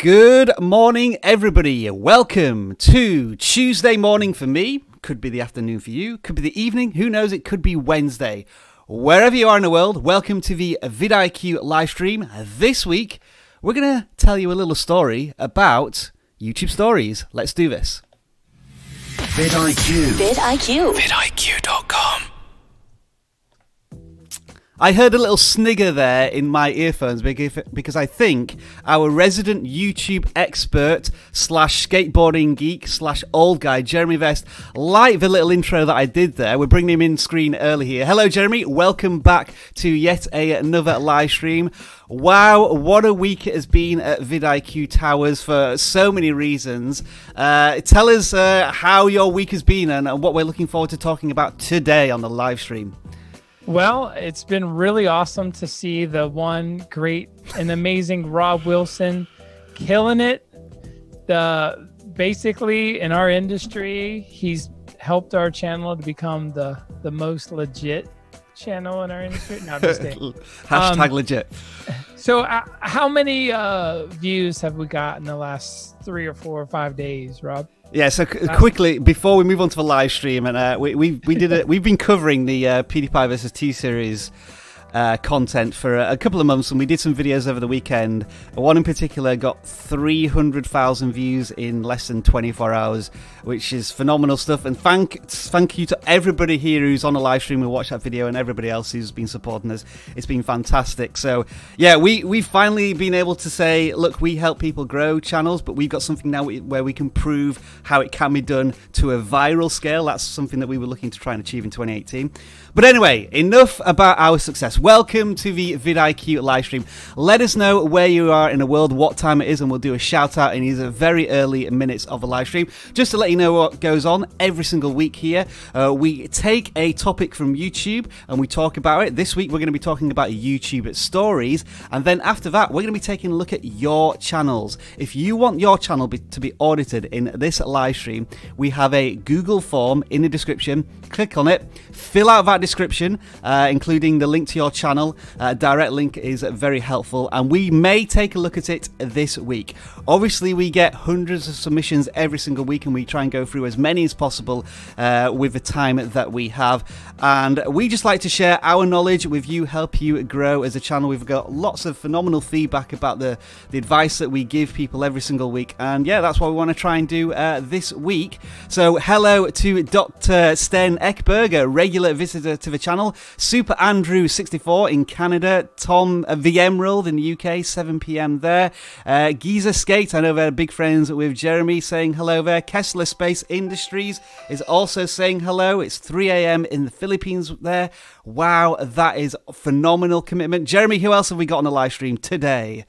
Good morning, everybody. Welcome to Tuesday morning for me. Could be the afternoon for you. Could be the evening. Who knows? It could be Wednesday. Wherever you are in the world, welcome to the vidIQ live stream. This week, we're going to tell you a little story about YouTube stories. Let's do this. vidIQ. vidIQ. vidIQ.com. I heard a little snigger there in my earphones because I think our resident YouTube expert slash skateboarding geek slash old guy, Jeremy Vest, liked the little intro that I did there. We're bringing him in screen early here. Hello, Jeremy. Welcome back to yet another live stream. Wow, what a week it has been at vidIQ Towers for so many reasons. Tell us how your week has been and what we're looking forward to talking about today on the live stream. Well, it's been really awesome to see the one great and amazing Rob Wilson killing it. Basically, in our industry, he's helped our channel to become the most legit channel in our industry. No, I'm just kidding. Hashtag legit. So how many views have we got in the last 3 or 4 or 5 days, Rob? Yeah, so quickly before we move on to the live stream, and we've been covering the PewDiePie versus T-Series content for a couple of months, and we did some videos over the weekend. One in particular got 300,000 views in less than 24 hours, which is phenomenal stuff. And thank you to everybody here who's on the live stream who watched that video, and everybody else who's been supporting us. It's been fantastic. So yeah, we've finally been able to say, look, we help people grow channels, but we've got something now where we can prove how it can be done to a viral scale. That's something that we were looking to try and achieve in 2018. But anyway, enough about our success. Welcome to the vidIQ live stream. Let us know where you are in the world, what time it is, and we'll do a shout out in these very early minutes of the live stream. Just to let you know what goes on every single week here, we take a topic from YouTube and we talk about it. This week we're going to be talking about YouTube stories, and then after that we're going to be taking a look at your channels. If you want your channel to be audited in this live stream, we have a Google form in the description. Click on it, fill out that description, including the link to your channel. Direct link is very helpful, and we may take a look at it this week. Obviously, we get hundreds of submissions every single week, and we try and go through as many as possible with the time that we have. And we just like to share our knowledge with you, help you grow as a channel. We've got lots of phenomenal feedback about the advice that we give people every single week, and yeah, that's what we want to try and do this week. So hello to Dr. Sten Ekberger, regular visitor to the channel, Super Andrew 64 in Canada, Tom the Emerald in the UK, 7 PM there, Giza Skate, I know they're big friends with Jeremy, saying hello there. Kessler Space Industries is also saying hello. It's 3 AM in the Philippines there. Wow, that is a phenomenal commitment. Jeremy, who else have we got on the live stream today?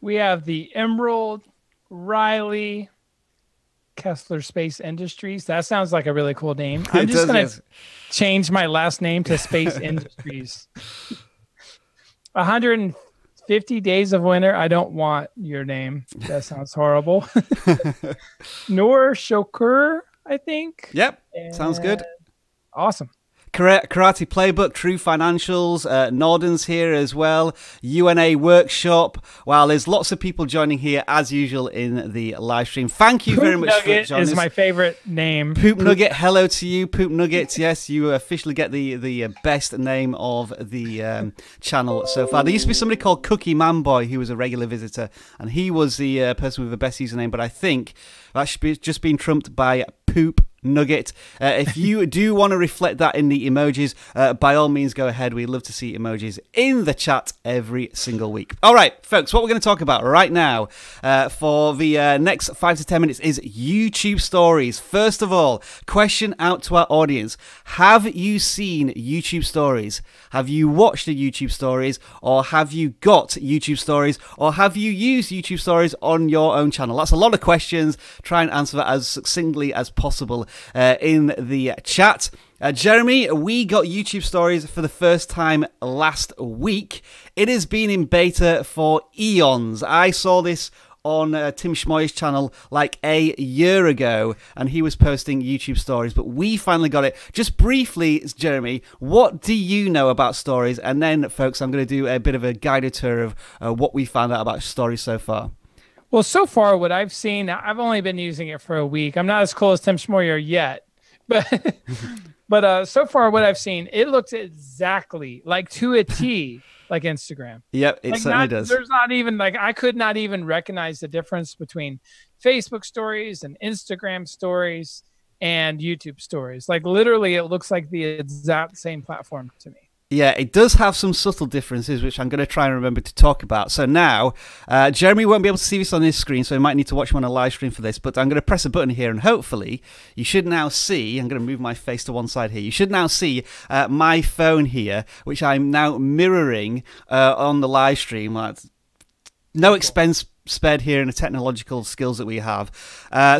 We have the Emerald, Riley, Kessler Space Industries. That sounds like a really cool name. I'm just going to change my last name to Space Industries. 150 Days of Winter. I don't want your name. That sounds horrible. Noor Shokur, I think. Yep, sounds good. Awesome. Aarti Playbook, True Financials, Norden's here as well, UNA Workshop. Wow, there's lots of people joining here as usual in the live stream. Thank you very much for joining us. Poop Nugget is my favorite name. Poop Nugget, hello to you, Poop Nuggets. Yes, you officially get the best name of the channel so far. There used to be somebody called Cookie Man Boy who was a regular visitor, and he was the person with the best username, but I think that should be just been trumped by Poop Nugget. If you do want to reflect that in the emojis, by all means go ahead. We love to see emojis in the chat every single week. All right, folks, what we're going to talk about right now for the next 5 to 10 minutes is YouTube stories. First of all, question out to our audience. Have you seen YouTube stories? Have you watched the YouTube stories, or have you got YouTube stories, or have you used YouTube stories on your own channel? That's a lot of questions. Try and answer that as succinctly as possible in the chat. Jeremy, we got YouTube stories for the first time last week. It has been in beta for eons. I saw this on Tim Schmoy's channel like a year ago, and he was posting YouTube stories, but we finally got it. Just briefly, Jeremy, what do you know about stories? And then, folks, I'm going to do a bit of a guided tour of what we found out about stories so far. Well, so far what I've seen, I've only been using it for a week. I'm not as cool as Tim Schmoyer yet, but but so far what I've seen, it looks exactly like to a T like Instagram. Yep, it certainly does. There's not even like I could not even recognize the difference between Facebook stories and Instagram stories and YouTube stories. Like literally, it looks like the exact same platform to me. Yeah, it does have some subtle differences, which I'm going to try and remember to talk about. So now, Jeremy won't be able to see this on his screen, so he might need to watch him on a live stream for this, but I'm going to press a button here, and hopefully you should now see, I'm going to move my face to one side here, you should now see my phone here, which I'm now mirroring on the live stream. No expense spared here in the technological skills that we have.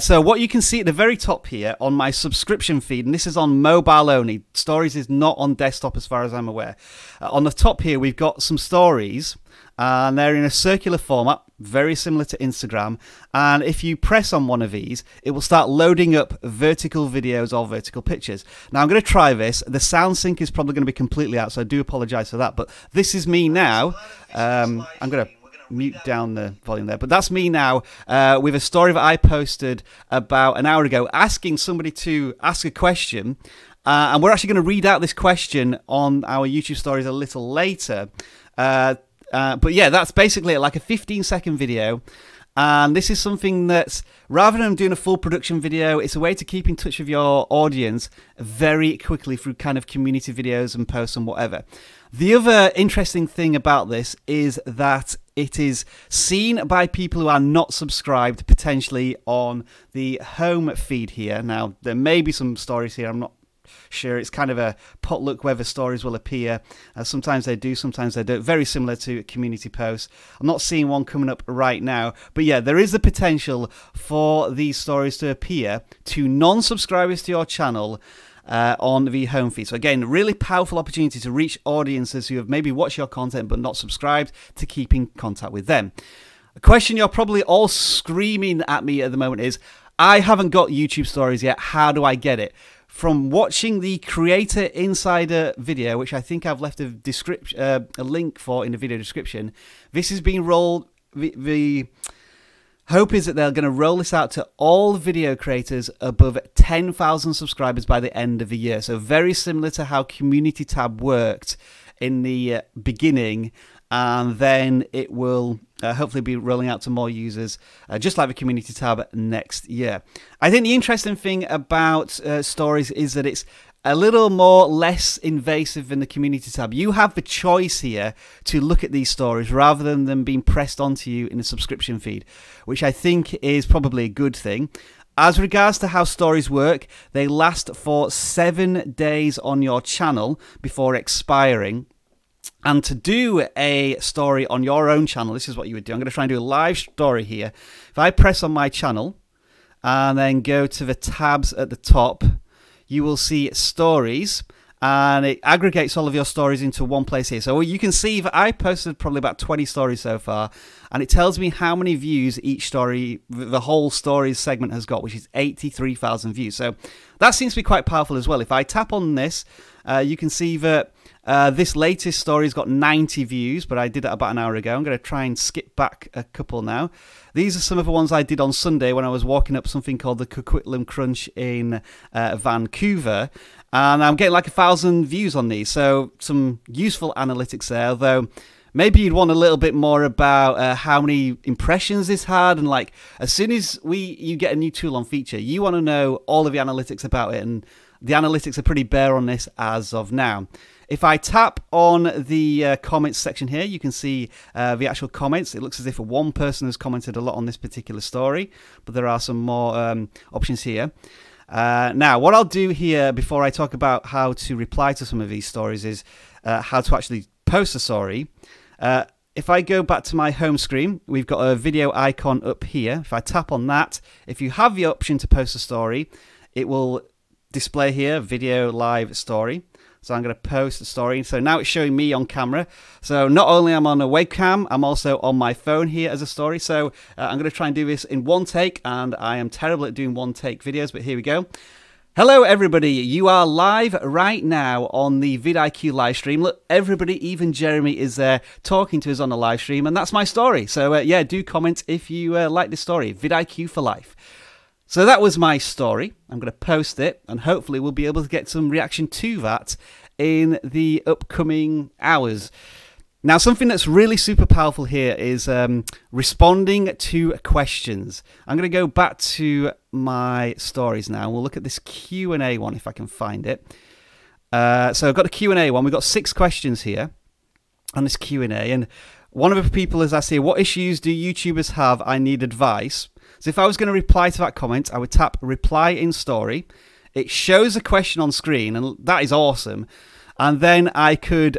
So what you can see at the very top here on my subscription feed, and this is on mobile only, stories is not on desktop as far as I'm aware. On the top here we've got some stories, and they're in a circular format, very similar to Instagram, and if you press on one of these it will start loading up vertical videos or vertical pictures. Now I'm going to try this. The sound sync is probably going to be completely out, so I do apologize for that, but this is me now. I'm going to mute down the volume there, but that's me now with a story that I posted about an hour ago asking somebody to ask a question, and we're actually going to read out this question on our YouTube stories a little later, but yeah, that's basically like a 15-second video. And this is something that's, rather than doing a full production video, it's a way to keep in touch with your audience very quickly through kind of community videos and posts and whatever. The other interesting thing about this is that it is seen by people who are not subscribed potentially on the home feed here. Now, there may be some stories here, I'm not sure. It's kind of a potluck whether stories will appear. Sometimes they do, sometimes they don't. Very similar to community posts. I'm not seeing one coming up right now, but yeah, there is the potential for these stories to appear to non-subscribers to your channel on the home feed. So again, really powerful opportunity to reach audiences who have maybe watched your content but not subscribed, to keep in contact with them. A question you're probably all screaming at me at the moment is, I haven't got YouTube stories yet, how do I get it? From watching the Creator Insider video, which I think I've left a link for in the video description, this is being rolled. The hope is that they're going to roll this out to all video creators above 10,000 subscribers by the end of the year. So very similar to how Community Tab worked in the beginning, and then it will hopefully be rolling out to more users, just like the Community Tab next year. I think the interesting thing about stories is that it's a little more less invasive than the Community Tab. You have the choice here to look at these stories rather than them being pressed onto you in the subscription feed, which I think is probably a good thing. As regards to how stories work, they last for 7 days on your channel before expiring. And to do a story on your own channel, this is what you would do. I'm going to try and do a live story here. If I press on my channel and then go to the tabs at the top, you will see stories, and it aggregates all of your stories into one place here. So you can see that I posted probably about 20 stories so far, and it tells me how many views each story, the whole stories segment has got, which is 83,000 views. So that seems to be quite powerful as well. If I tap on this, you can see that this latest story's got 90 views, but I did that about an hour ago. I'm going to try and skip back a couple now. These are some of the ones I did on Sunday when I was walking up something called the Coquitlam Crunch in Vancouver, and I'm getting like 1,000 views on these. So some useful analytics there, though. Maybe you'd want a little bit more about how many impressions this had, and like as soon as you get a new tool on feature, you want to know all of the analytics about it, and the analytics are pretty bare on this as of now. If I tap on the comments section here, you can see the actual comments. It looks as if one person has commented a lot on this particular story, but there are some more options here. Now, what I'll do here before I talk about how to reply to some of these stories is how to actually post a story. If I go back to my home screen, we've got a video icon up here. If I tap on that, if you have the option to post a story, it will display here, video live story. So I'm going to post a story. So now it's showing me on camera. So not only am I on a webcam, I'm also on my phone here as a story. So I'm going to try and do this in one take, and I am terrible at doing one take videos, but here we go. Hello everybody, you are live right now on the vidIQ live stream. Look, everybody, even Jeremy is there talking to us on the live stream, and that's my story. So yeah, do comment if you like this story, vidIQ for life. So that was my story. I'm going to post it, and hopefully we'll be able to get some reaction to that in the upcoming hours. Now, something that's really super powerful here is responding to questions. I'm going to go back to my stories now. We'll look at this Q&A one if I can find it. So I've got the Q&A one. We've got 6 questions here on this Q&A. And one of the people is asking, what issues do YouTubers have? I need advice. So if I was going to reply to that comment, I would tap reply in story. It shows a question on screen, and that is awesome. And then I could...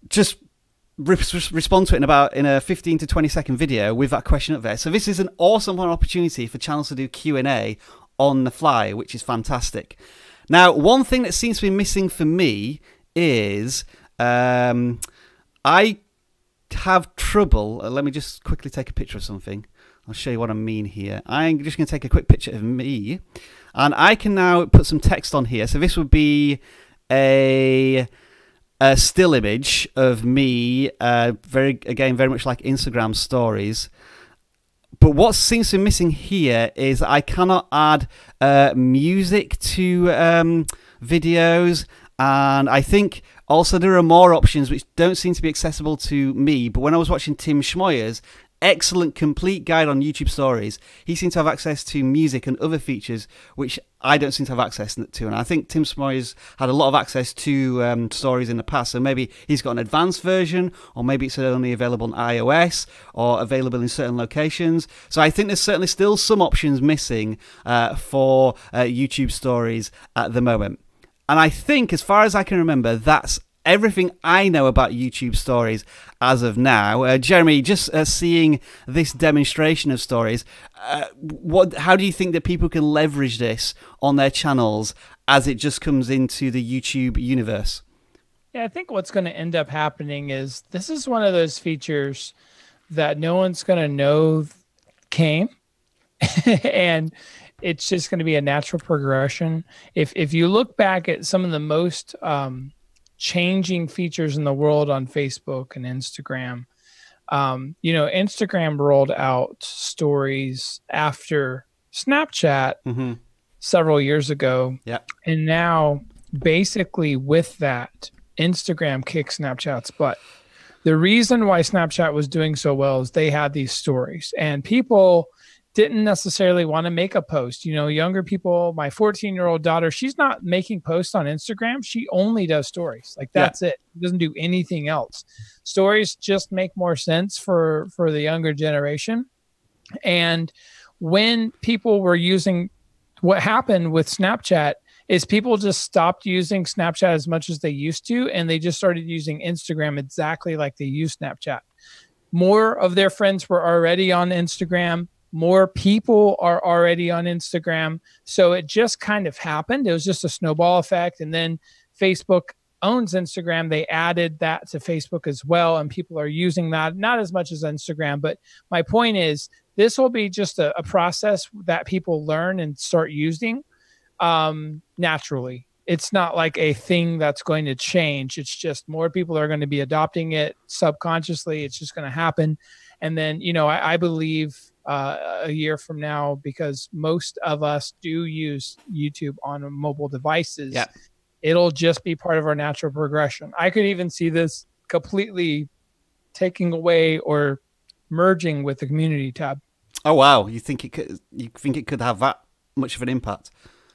just respond to it in a 15 to 20 second video with that question up there. So this is an awesome opportunity for channels to do Q&A on the fly, which is fantastic. Now, one thing that seems to be missing for me is I have trouble. Let me just quickly take a picture of something. I'll show you what I mean here. I'm just going to take a quick picture of me, and I can now put some text on here. So this would be a still image of me, very much like Instagram stories. But what seems to be missing here is I cannot add music to videos, and I think also there are more options which don't seem to be accessible to me. But when I was watching Tim Schmoyer's excellent complete guide on YouTube stories, he seemed to have access to music and other features which I don't seem to have access to. And I think Tim Schmoyer's had a lot of access to stories in the past, so maybe he's got an advanced version, or maybe it's only available on iOS or available in certain locations. So I think there's certainly still some options missing for YouTube stories at the moment. And I think, as far as I can remember, that's everything I know about YouTube stories as of now. Jeremy, just seeing this demonstration of stories, how do you think that people can leverage this on their channels as it just comes into the YouTube universe? Yeah, I think what's going to end up happening is this is one of those features that no one's going to know came, and it's just going to be a natural progression. If you look back at some of the most changing features in the world on Facebook and Instagram. You know, Instagram rolled out stories after Snapchat several years ago. Yeah. And now basically with that, Instagram kicked Snapchat's butt. The reason why Snapchat was doing so well is they had these stories, and people didn't necessarily want to make a post. You know, younger people, my 14-year-old daughter, she's not making posts on Instagram. She only does stories. Like, that's it. She doesn't do anything else. Stories just make more sense for the younger generation. And when people were using, what happened with Snapchat is people just stopped using Snapchat as much as they used to, and they just started using Instagram exactly like they used Snapchat. More of their friends were already on Instagram. More people are already on Instagram. So it just kind of happened. It was just a snowball effect. And then Facebook owns Instagram. They added that to Facebook as well. And people are using that, not as much as Instagram. But my point is, this will be just a process that people learn and start using naturally. It's not like a thing that's going to change. It's just more people are going to be adopting it subconsciously. It's just going to happen. And then, you know, I believe a year from now, because most of us do use YouTube on mobile devices, it'll just be part of our natural progression. I could even see this completely taking away or merging with the community tab. Oh wow, you think it could? You think it could have that much of an impact?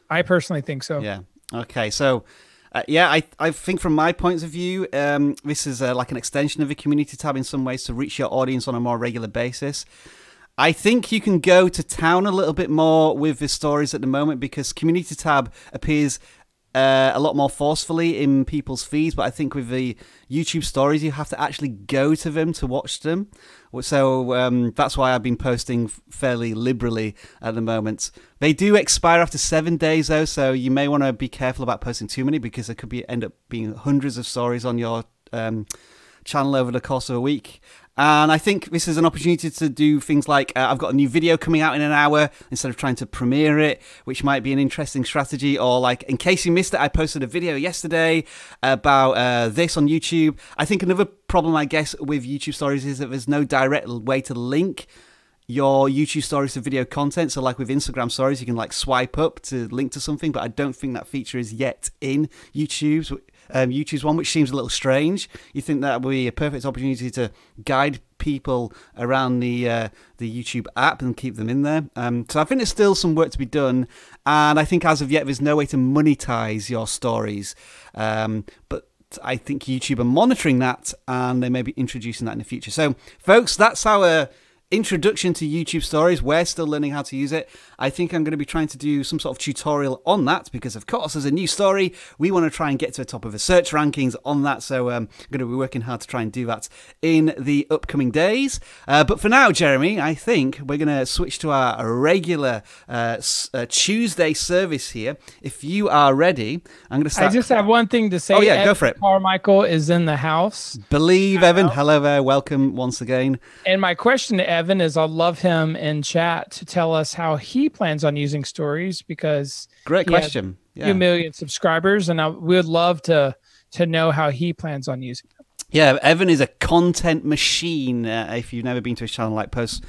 I personally think so. Yeah. Okay. So. Yeah, I think from my point of view, this is like an extension of the community tab in some ways to reach your audience on a more regular basis. I think you can go to town a little bit more with the stories at the moment, because community tab appears a lot more forcefully in people's feeds, but I think with the YouTube stories, you have to actually go to them to watch them. So that's why I've been posting fairly liberally at the moment. They do expire after 7 days though, so you may want to be careful about posting too many, because there could be end up being hundreds of stories on your channel over the course of a week. And I think this is an opportunity to do things like I've got a new video coming out in an hour instead of trying to premiere it, which might be an interesting strategy. Or like, in case you missed it, I posted a video yesterday about this on YouTube. I think another problem, I guess, with YouTube stories is that there's no direct way to link your YouTube stories to video content. So like with Instagram stories, you can like swipe up to link to something, but I don't think that feature is yet in YouTube's one, which seems a little strange. You think that would be a perfect opportunity to guide people around the YouTube app and keep them in there. So I think there's still some work to be done, and I think as of yet there's no way to monetize your stories. But I think YouTube are monitoring that, and they may be introducing that in the future. So folks, that's our introduction to YouTube stories. We're still learning how to use it. I think I'm going to be trying to do some sort of tutorial on that because, of course, as a new story, we want to try and get to the top of the search rankings on that. So I'm going to be working hard to try and do that in the upcoming days. But for now, Jeremy, I think we're going to switch to our regular Tuesday service here. If you are ready, I'm going to start. I just have one thing to say. Oh, yeah, Evan go for it. Carmichael is in the house. Believe Evan. Hello there. Welcome once again. And my question to Evan is, I'd love him in chat to tell us how he plans on using stories, because great question. Yeah. 2 million subscribers, and we would love to know how he plans on using them. Yeah, Evan is a content machine. If you've never been to his channel, like posts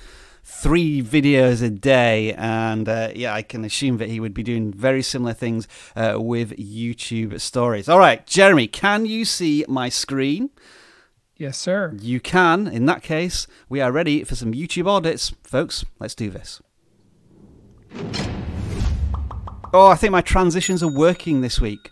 3 videos a day, and yeah, I can assume that he would be doing very similar things with YouTube stories. All right, Jeremy, can you see my screen? Yes, sir. You can. In that case, we are ready for some YouTube audits. Folks, let's do this. Oh, I think my transitions are working this week.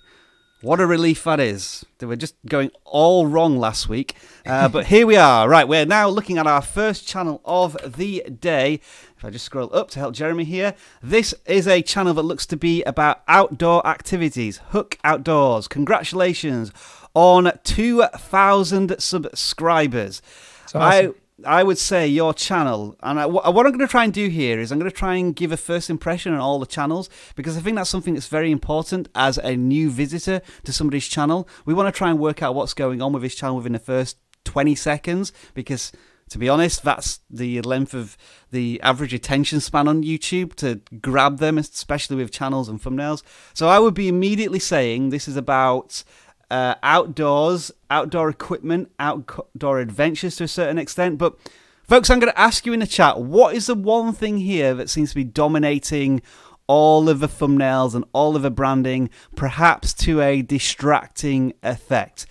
What a relief that is. They were just going all wrong last week. But here we are. Right, we're now looking at our first channel of the day. If I just scroll up to help Jeremy here. This is a channel that looks to be about outdoor activities. Hook Outdoors. Congratulations on 2,000 subscribers. That's awesome. I would say your channel, and what I'm going to try and do here is I'm going to try and give a first impression on all the channels, because I think that's something that's very important as a new visitor to somebody's channel. We want to try and work out what's going on with his channel within the first 20 seconds, because to be honest, that's the length of the average attention span on YouTube to grab them, especially with channels and thumbnails. So I would be immediately saying this is about outdoors, outdoor equipment, outdoor adventures to a certain extent. But folks, I'm going to ask you in the chat, what is the one thing here that seems to be dominating all of the thumbnails and all of the branding, perhaps to a distracting effect?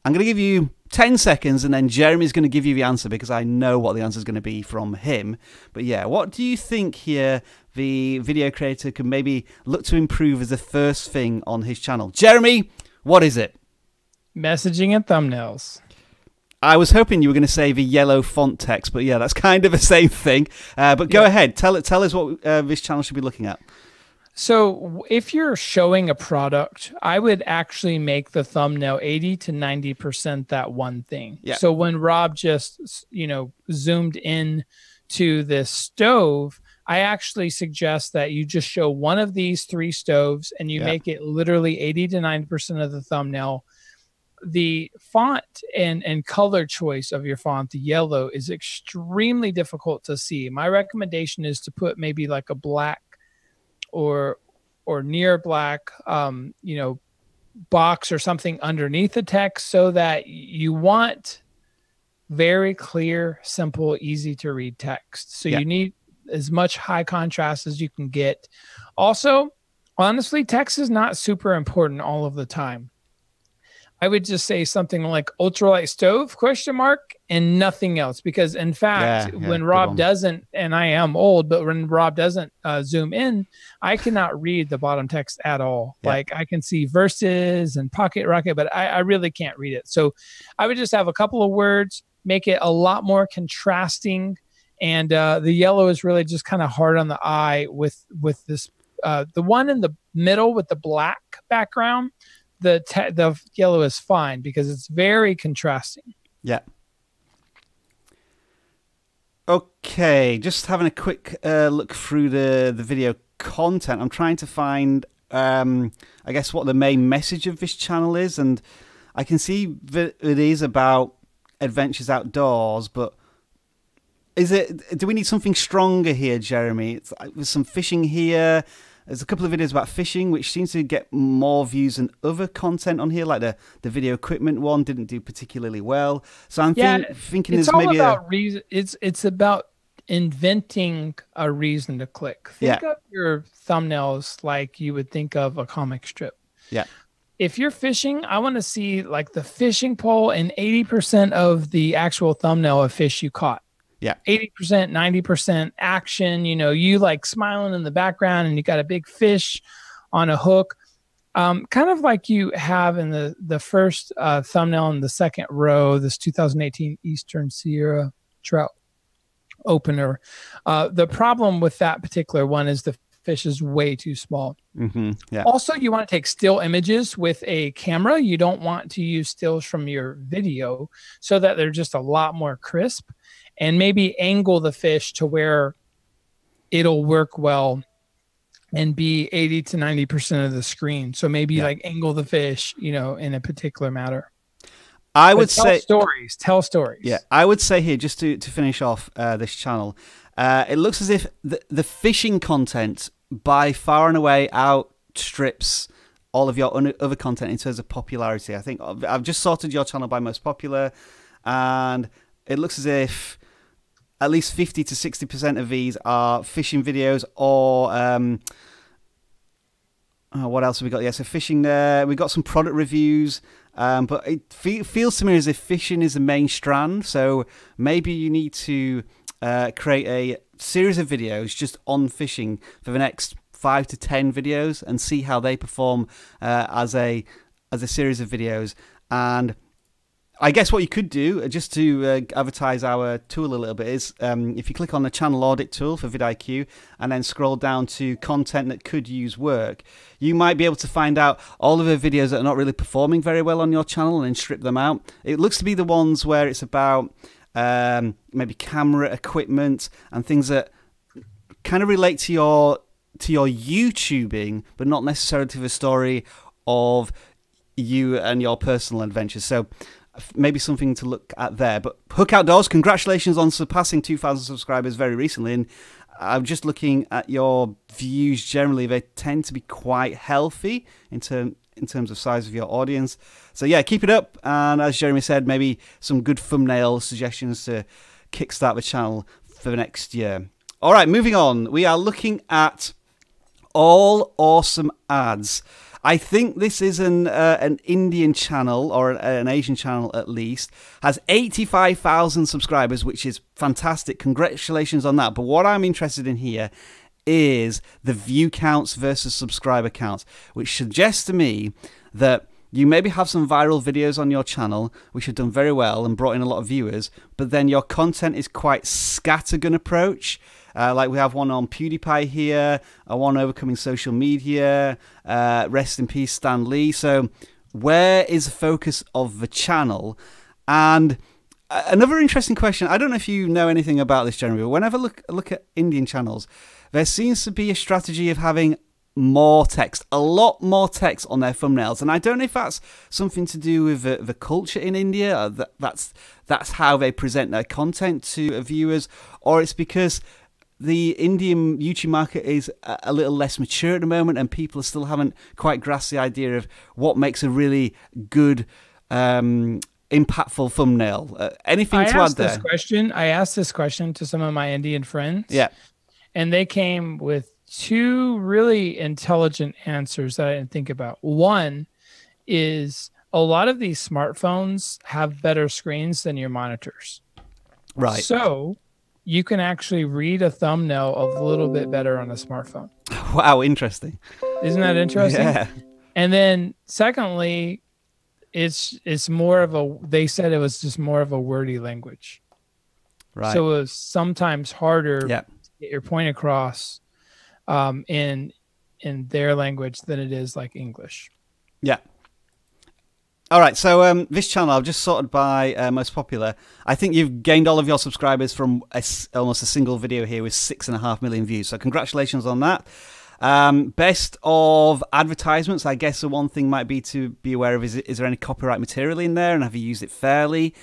I'm going to give you 10 seconds, and then Jeremy's going to give you the answer, because I know what the answer is going to be from him. But yeah, what do you think here the video creator can maybe look to improve as the first thing on his channel? Jeremy, what is it? Messaging and thumbnails. I was hoping you were going to say the yellow font text, but yeah, that's kind of the same thing. But go ahead. Tell us what this channel should be looking at. So if you're showing a product, I would actually make the thumbnail 80 to 90% that one thing. Yeah. So when Rob just, zoomed in to this stove, I actually suggest that you just show one of these 3 stoves, and you make it literally 80 to 90% of the thumbnail. The font and color choice of your font, the yellow, is extremely difficult to see. My recommendation is to put maybe like a black or near black, box or something underneath the text, so that you want very clear, simple, easy to read text. So you need as much high contrast as you can get. Also, honestly, text is not super important all of the time. I would just say something like ultralight stove ? And nothing else, because in fact, when Rob doesn't, and I am old, but when Rob doesn't zoom in, I cannot read the bottom text at all. Like I can see verses and pocket rocket, but I really can't read it. So I would just have a couple of words, make it a lot more contrasting. And the yellow is really just kind of hard on the eye with this, the one in the middle with the black background. The yellow is fine because it's very contrasting. Yeah. Okay, just having a quick look through the video content. I'm trying to find, I guess, what the main message of this channel is, and I can see that it is about adventures outdoors, but do we need something stronger here, Jeremy? There's some fishing here. There's a couple of videos about fishing, which seems to get more views than other content on here, like the video equipment one didn't do particularly well. So I'm thinking it's there's all maybe about reason. It's about inventing a reason to click. Think of your thumbnails like you would think of a comic strip. Yeah. If you're fishing, I want to see like the fishing pole and 80% of the actual thumbnail of fish you caught. Yeah. 80%, 90% action, you know, you like smiling in the background and you got a big fish on a hook. Kind of like you have in the first thumbnail in the second row, this 2018 Eastern Sierra trout opener. The problem with that particular one is the fish is way too small. Yeah. Also, you want to take still images with a camera. You don't want to use stills from your video so that they're just a lot more crisp, and maybe angle the fish to where it'll work well and be 80 to 90% of the screen. So maybe like angle the fish, you know, in a particular matter. I would say tell stories. Yeah, I would say here, just to finish off this channel, it looks as if the fishing content by far and away outstrips all of your other content in terms of popularity. I think I've just sorted your channel by most popular, and it looks as if at least 50 to 60% of these are fishing videos or what else have we got? Yeah, so fishing there. We've got some product reviews, but it feels to me as if fishing is the main strand. So maybe you need to create a series of videos just on fishing for the next 5 to 10 videos and see how they perform as a series of videos. And I guess what you could do, just to advertise our tool a little bit, is if you click on the channel audit tool for vidIQ and then scroll down to content that could use work, you might be able to find out all of the videos that are not really performing very well on your channel and then strip them out. It looks to be the ones where it's about maybe camera equipment and things that kind of relate to your YouTubing, but not necessarily to the story of you and your personal adventures. So maybe something to look at there. But Hook Outdoors, congratulations on surpassing 2,000 subscribers very recently. And I'm just looking at your views generally. They tend to be quite healthy in terms of size of your audience. So yeah, keep it up. And as Jeremy said, maybe some good thumbnail suggestions to kickstart the channel for the next year. All right, moving on. We are looking at All Awesome Ads. I think this is an Indian channel, or an Asian channel at least. Has 85,000 subscribers, which is fantastic. Congratulations on that. But what I'm interested in here is the view counts versus subscriber counts, which suggests to me that you maybe have some viral videos on your channel which have done very well and brought in a lot of viewers, but then your content is quite scattergun approach. Like we have one on PewDiePie here, one overcoming social media, rest in peace Stan Lee. So where is the focus of the channel? And another interesting question, I don't know if you know anything about this, Jeremy, but whenever I look at Indian channels, there seems to be a strategy of having more text, a lot more text on their thumbnails. And I don't know if that's something to do with the culture in India, or that's how they present their content to viewers, or it's because the Indian YouTube market is a little less mature at the moment and people still haven't quite grasped the idea of what makes a really good, impactful thumbnail. Anything to add there? I asked this question to some of my Indian friends. Yeah. And they came with two really intelligent answers that I didn't think about. One is a lot of these smartphones have better screens than your monitors. Right. So you can actually read a thumbnail a little bit better on a smartphone. Wow, interesting. Isn't that interesting? Yeah. And then secondly, it's more of a, they said it was just more of a wordy language. Right. So it was sometimes harder to get your point across in their language than it is like English. Yeah. All right, so this channel I've just sorted by most popular. I think you've gained all of your subscribers from almost a single video here with 6.5 million views. So congratulations on that. Best of advertisements, I guess the one thing might be to be aware of is there any copyright material in there and have you used it fairly?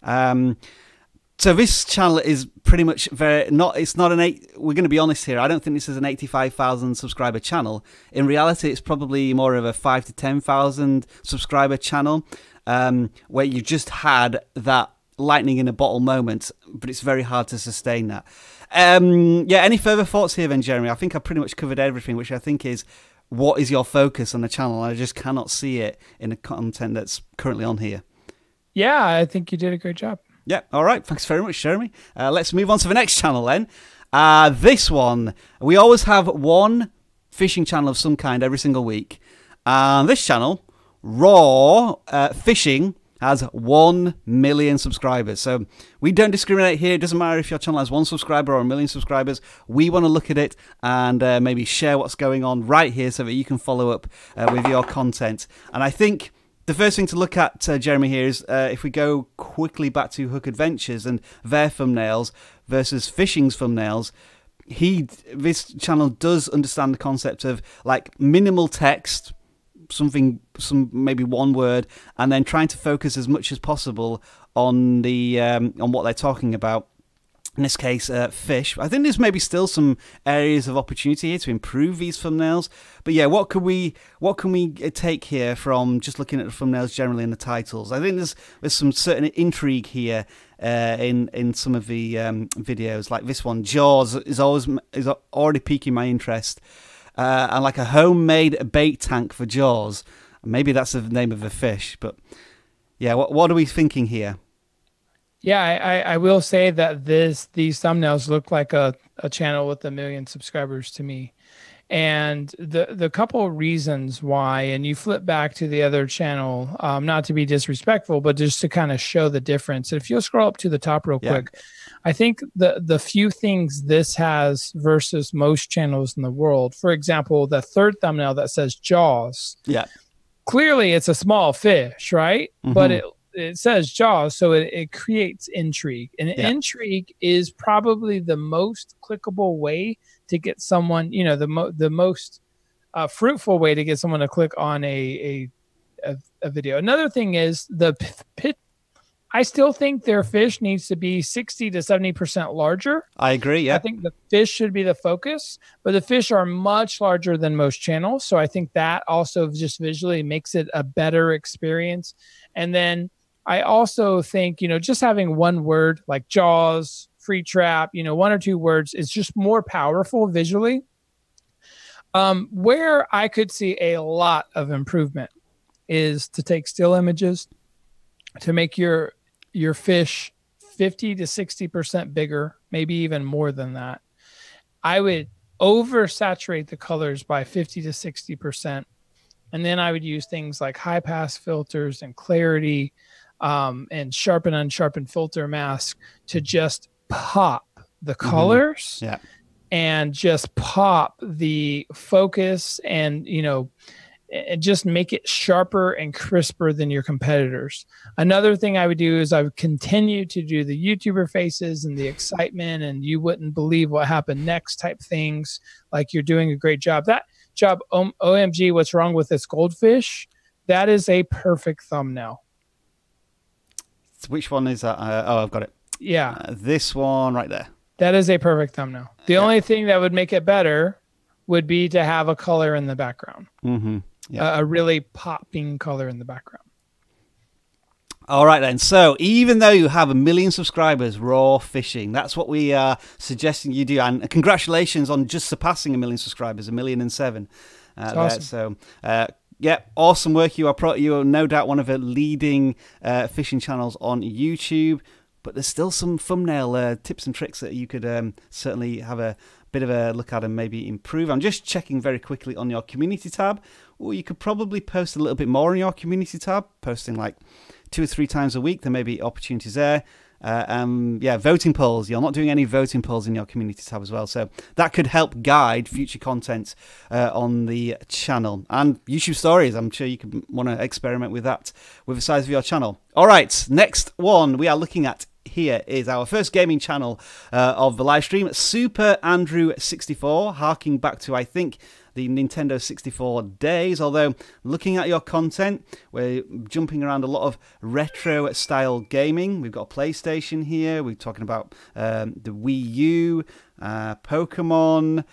So this channel is pretty much we're going to be honest here. I don't think this is an 85,000 subscriber channel. In reality, it's probably more of a 5 to 10,000 subscriber channel, where you just had that lightning in a bottle moment, but it's very hard to sustain that. Yeah, any further thoughts here then, Jeremy? I think I pretty much covered everything, which I think is what is your focus on the channel. I just cannot see it in the content that's currently on here. Yeah, I think you did a great job. Yeah, all right. Thanks very much, Jeremy. Let's move on to the next channel then. This one, we always have one fishing channel of some kind every single week. And this channel, Raw Fishing, has 1 million subscribers. So we don't discriminate here. It doesn't matter if your channel has 1 subscriber or 1 million subscribers. We want to look at it and maybe share what's going on right here so that you can follow up with your content. And I think the first thing to look at, Jeremy, here is if we go quickly back to Hook Adventures and their thumbnails versus Fishing's thumbnails, this channel does understand the concept of like minimal text, maybe one word, and then trying to focus as much as possible on the on what they're talking about. In this case, fish. I think there's maybe still some areas of opportunity here to improve these thumbnails. But yeah, what can we take here from just looking at the thumbnails generally and the titles? I think there's some certain intrigue here in some of the videos, like this one. Jaws is already piquing my interest, and like a homemade bait tank for Jaws. Maybe that's the name of the fish, but yeah, what are we thinking here? Yeah, I will say that these thumbnails look like a channel with 1 million subscribers to me. And the couple of reasons why, and you flip back to the other channel, not to be disrespectful, but just to kind of show the difference. And if you'll scroll up to the top real quick, I think the few things this has versus most channels in the world, for example, the third thumbnail that says Jaws. Yeah. Clearly it's a small fish, right? Mm-hmm. But it says Jaws, so it creates intrigue. And intrigue is probably the most clickable way to get someone, the most fruitful way to get someone to click on a video. Another thing is I still think their fish needs to be 60 to 70% larger. I agree, yeah. I think the fish should be the focus, but the fish are much larger than most channels. So I think that also just visually makes it a better experience. And then I also think, just having one word like Jaws, free trap, 1 or 2 words is just more powerful visually. Where I could see a lot of improvement is to take still images, to make your fish 50 to 60% bigger, maybe even more than that. I would oversaturate the colors by 50 to 60%. And then I would use things like high pass filters and clarity, and sharpen unsharpen filter mask to just pop the colors and just pop the focus and just make it sharper and crisper than your competitors. Another thing I would do is I would continue to do the YouTuber faces and the excitement and you wouldn't believe what happened next type things, like you're doing a great job. That job, OMG, what's wrong with this goldfish? That is a perfect thumbnail. Which one is that? Oh, I've got it. Yeah. This one right there. That is a perfect thumbnail. The only thing that would make it better would be to have a color in the background. Mm-hmm. A really popping color in the background. All right, then. So even though you have 1 million subscribers, Raw Fishing, that's what we are suggesting you do. And congratulations on just surpassing 1 million subscribers, 1,000,007. Awesome. So, yeah, awesome work. You are no doubt one of the leading fishing channels on YouTube, but there's still some thumbnail tips and tricks that you could certainly have a bit of a look at and maybe improve. I'm just checking very quickly on your community tab. Or you could probably post a little bit more in your community tab, posting like 2 or 3 times a week. There may be opportunities there. Yeah, voting polls. You're not doing any voting polls in your community tab as well. So that could help guide future content on the channel. And YouTube stories, I'm sure you could want to experiment with that with the size of your channel. All right, next one we are looking at here is our first gaming channel of the live stream, Super Andrew 64, harking back to, I think, the Nintendo 64 days. Although, looking at your content, we're jumping around a lot of retro-style gaming. We've got a PlayStation here. We're talking about the Wii U, Pokemon,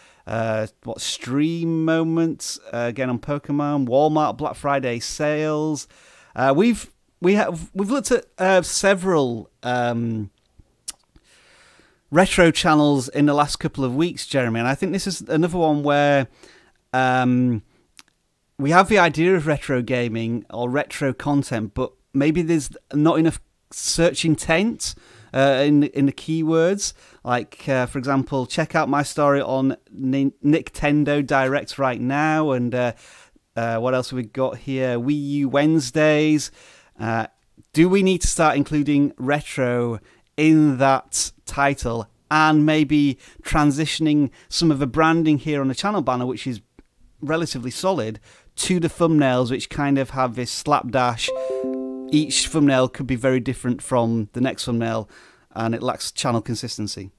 stream moments, again on Pokemon, Walmart Black Friday sales. We've looked at several retro channels in the last couple of weeks, Jeremy, and I think this is another one where we have the idea of retro gaming or retro content, but maybe there's not enough search intent in the keywords. Like, for example, check out my story on Nintendo Direct right now, and what else have we got here? Wii U Wednesdays. Do we need to start including retro in that title, and maybe transitioning some of the branding here on the channel banner, which is relatively solid, to the thumbnails, which kind of have this slapdash? Each thumbnail could be very different from the next thumbnail, and it lacks channel consistency.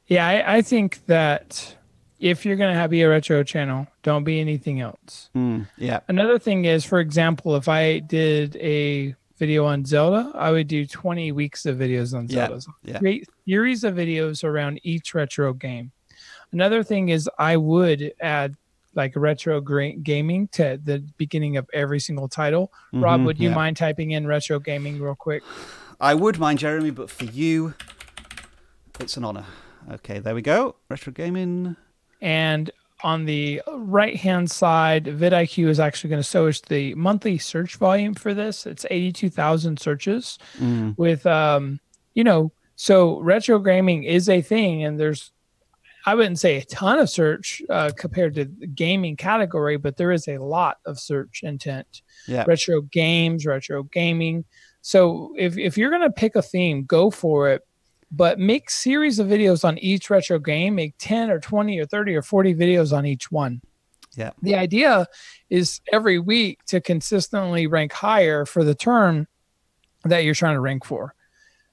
Yeah, I think that if you're going to be a retro channel, don't be anything else. Yeah. Another thing is, for example, if I did a video on Zelda, I would do 20 weeks of videos on Zelda. Create series of videos around each retro game. Another thing is I would add like retro gaming to the beginning of every single title. Rob, would you mind typing in retro gaming real quick? I would mind, Jeremy, but for you, it's an honor. Okay, there we go. Retro gaming. And on the right-hand side, vidIQ is actually going to show us the monthly search volume for this. It's 82,000 searches with, so retro gaming is a thing, and there's, I wouldn't say a ton of search compared to the gaming category, but there is a lot of search intent. Yeah. Retro games, retro gaming. So if you're going to pick a theme, go for it. But make series of videos on each retro game. Make 10 or 20 or 30 or 40 videos on each one. Yeah. The idea is every week to consistently rank higher for the term that you're trying to rank for.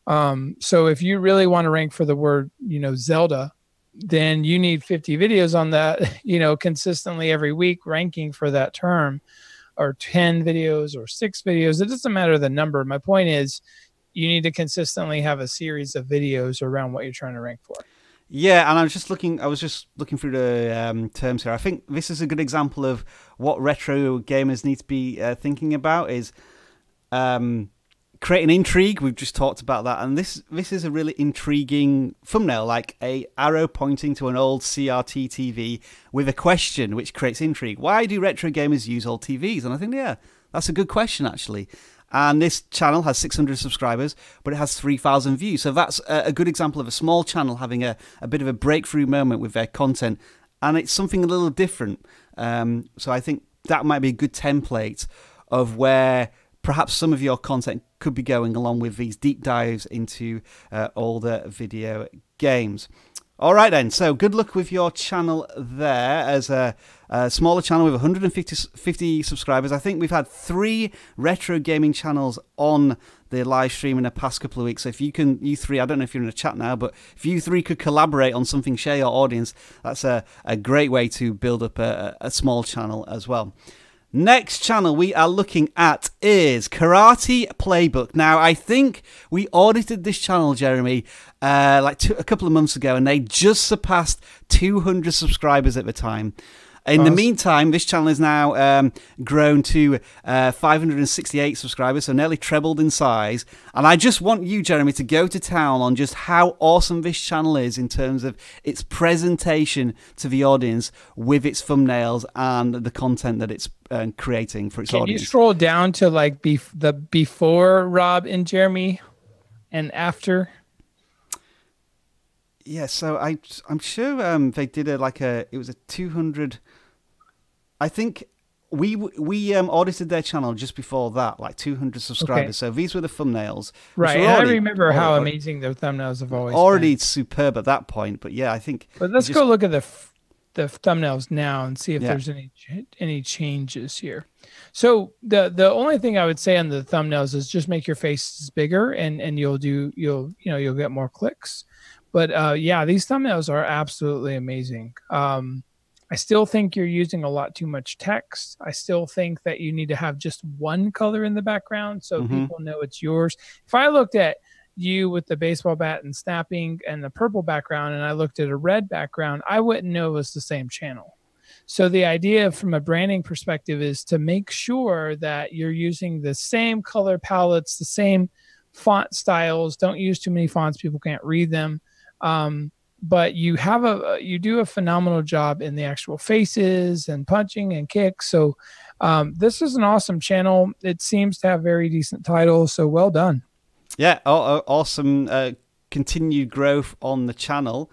So if you really want to rank for the word, Zelda, then you need 50 videos on that, consistently every week ranking for that term, or 10 videos or 6 videos. It doesn't matter the number. My point is, you need to consistently have a series of videos around what you're trying to rank for. Yeah, and I was just looking through the terms here. I think this is a good example of what retro gamers need to be thinking about is creating intrigue. We've just talked about that, and this is a really intriguing thumbnail, like a arrow pointing to an old CRT TV with a question, which creates intrigue. Why do retro gamers use old TVs? And I think, yeah, that's a good question, actually. And this channel has 600 subscribers, but it has 3,000 views. So that's a good example of a small channel having a bit of a breakthrough moment with their content. And it's something a little different. So I think that might be a good template of where perhaps some of your content could be going, along with these deep dives into older video games. All right, then. So good luck with your channel there. As a smaller channel with 150 subscribers. I think we've had 3 retro gaming channels on the live stream in the past couple of weeks. So if you three, I don't know if you're in a chat now, but if you 3 could collaborate on something, share your audience, that's a great way to build up a small channel as well. Next channel we are looking at is Aarti Playbook. Now, I think we audited this channel, Jeremy, a couple of months ago, and they just surpassed 200 subscribers at the time. In the meantime, this channel is now grown to 568 subscribers, so nearly trebled in size. And I just want you, Jeremy, to go to town on just how awesome this channel is in terms of its presentation to the audience with its thumbnails and the content that it's creating for its audience. Can you scroll down to like the before Rob and Jeremy and after? Yeah, so I'm sure they did it was a 200. I think we audited their channel just before that, like 200 subscribers. Okay. So these were the thumbnails. Right, and I remember how amazing their thumbnails have always already been. Superb at that point. But yeah, I think. But let's go look at the thumbnails now and see if there's any changes here. So the only thing I would say on the thumbnails is just make your faces bigger, and you'll get more clicks. But yeah, these thumbnails are absolutely amazing. I still think you're using a lot too much text. I still think that you need to have just one color in the background so people know it's yours. If I looked at you with the baseball bat and snapping and the purple background, and I looked at a red background, I wouldn't know it was the same channel. So the idea from a branding perspective is to make sure that you're using the same color palettes, the same font styles. Don't use too many fonts. People can't read them. But you do a phenomenal job in the actual faces and punching and kicks. So this is an awesome channel. It seems to have very decent titles. So well done. Yeah, awesome continued growth on the channel.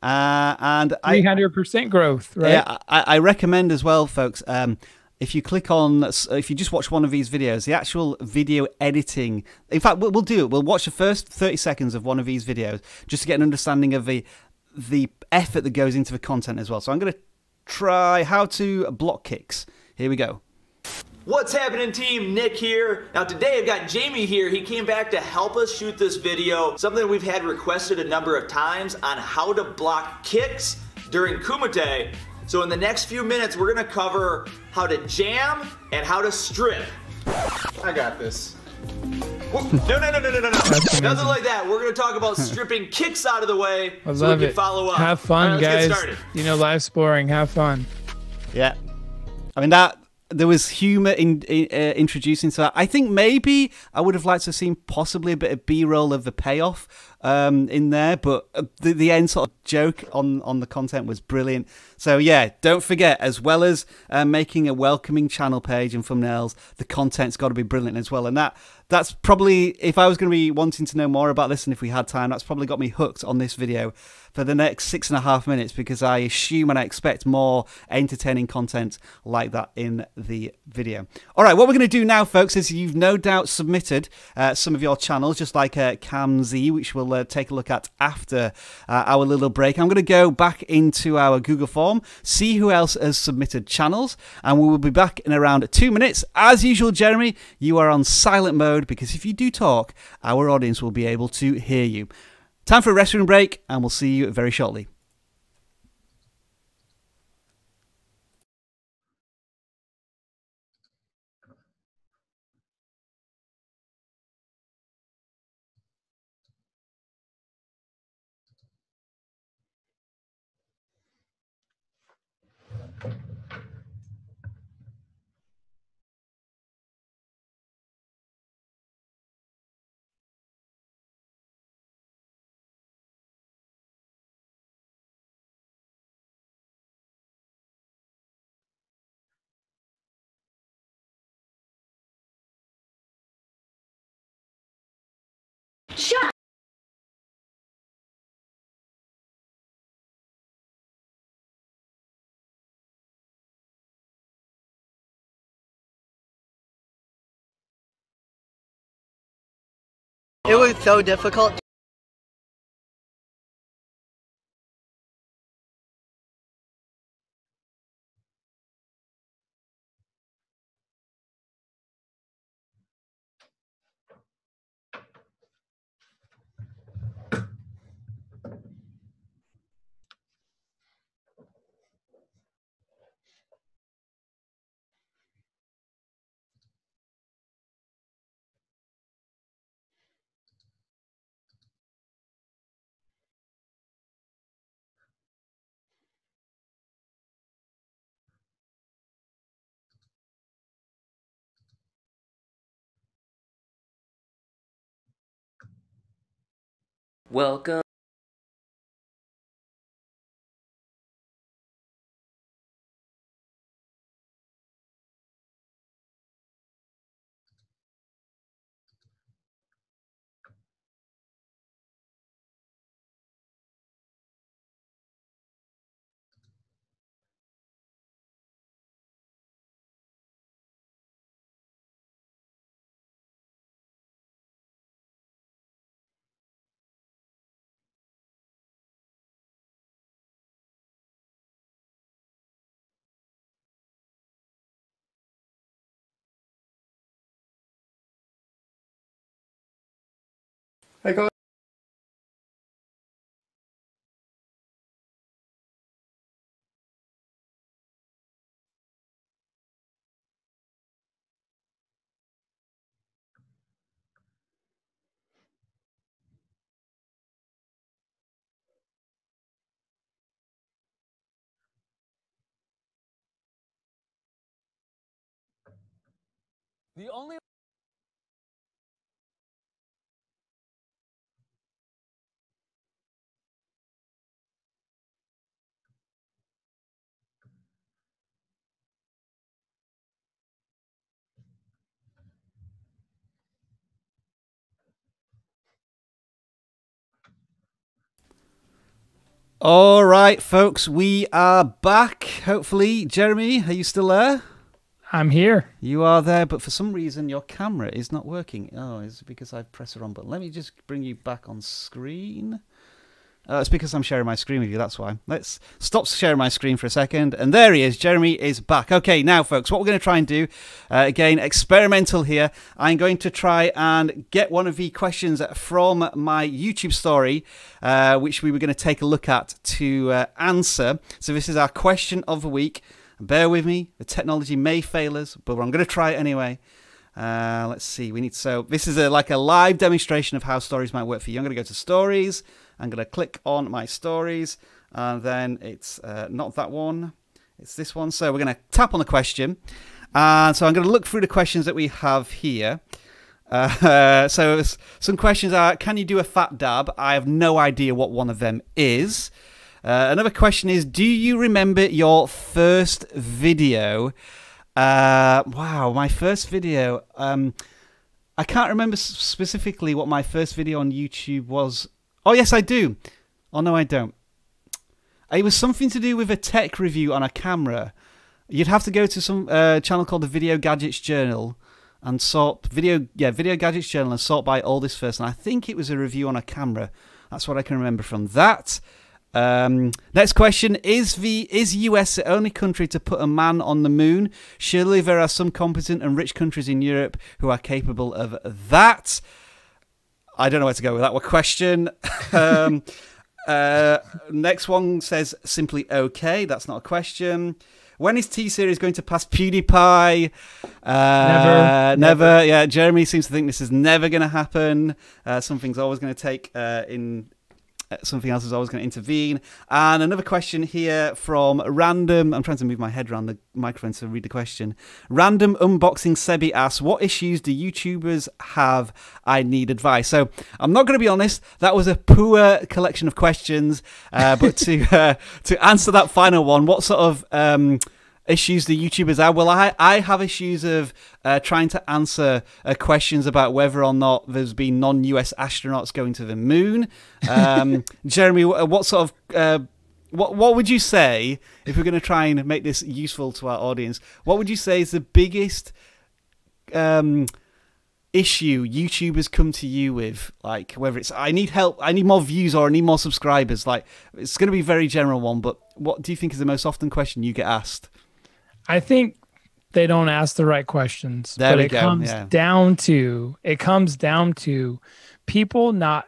And 300% growth, right? Yeah, I recommend as well, folks, if you click on, if you just watch one of these videos, the actual video editing, in fact, we'll do it. We'll watch the first 30 seconds of one of these videos just to get an understanding of the effort that goes into the content as well. So I'm going to try how to block kicks. Here we go. What's happening, team? Nick here. Now today I've got Jamie here. He came back to help us shoot this video, something we've had requested a number of times on how to block kicks during Kumite. So in the next few minutes, we're gonna cover how to jam and how to strip. I got this. No. Nothing like that. We're gonna talk about stripping kicks out of the way so we can follow up. Have fun, right, guys. Get started. You know, life's boring. Have fun. Yeah. I mean, there was humor in introducing to that. I think maybe I would have liked to have seen possibly a bit of B-roll of the payoff in there, but the end sort of joke on the content was brilliant. So yeah, don't forget, as well as making a welcoming channel page and thumbnails, the content's got to be brilliant as well. And that's probably, if I was going to be wanting to know more about this and if we had time, that's probably got me hooked on this video for the next 6.5 minutes, because I assume and I expect more entertaining content like that in the video. All right, what we're going to do now, folks, is you've no doubt submitted some of your channels, just like Cam Z, which we'll take a look at after our little break. I'm going to go back into our Google form, see who else has submitted channels, and we will be back in around 2 minutes. As usual, Jeremy, you are on silent mode, because if you do talk, our audience will be able to hear you. Time for a restroom break, and we'll see you very shortly. Shut. It was so difficult. Welcome. Hey guys. The only All right, folks, we are back. Hopefully, Jeremy, are you still there? I'm here. You are there, but for some reason your camera is not working. Oh, it's because I've pressed the wrong button. Let me just bring you back on screen. It's because I'm sharing my screen with you, that's why. Let's stop sharing my screen for a second. And there he is. Jeremy is back. Okay, now, folks, what we're going to try and do, again, experimental here. I'm going to try and get one of the questions from my YouTube story, which we were going to take a look at to answer. So this is our question of the week. Bear with me. The technology may fail us, but I'm going to try it anyway. Let's see. So this is like a live demonstration of how stories might work for you. I'm going to go to stories. I'm going to click on my stories, and then it's not that one. It's this one. So we're going to tap on the question. And so I'm going to look through the questions that we have here. So some questions are, can you do a fat dab? I have no idea what one of them is. Another question is, do you remember your first video? Wow, my first video. I can't remember specifically what my first video on YouTube was. Oh, yes, I do. Oh, no, I don't. It was something to do with a tech review on a camera. You'd have to go to some channel called the Video Gadgets Journal and sort Video Gadgets Journal and sort by oldest first. And I think it was a review on a camera. That's what I can remember from that. Next question, is US the only country to put a man on the moon? Surely there are some competent and rich countries in Europe who are capable of that. I don't know where to go with that one question. Next one says simply okay. That's not a question. When is T-Series going to pass PewDiePie? Never. Yeah, Jeremy seems to think this is never going to happen. Something's always going to take something else is always going to intervene. And another question here from Random. I'm trying to move my head around the microphone to read the question. Random Unboxing Sebi asks, what issues do YouTubers have? I need advice. So I'm not going to be honest. That was a poor collection of questions. But to answer that final one, what sort of issues the YouTubers have? Well, I have issues of trying to answer questions about whether or not there's been non-US astronauts going to the moon. Jeremy, what sort of what would you say, if we're going to try and make this useful to our audience, what would you say is the biggest issue YouTubers come to you with? Like, whether it's I need help, I need more views, or I need more subscribers. Like, it's going to be a very general one, but what do you think is the most often question you get asked? I think they don't ask the right questions. There we go. It comes down to people not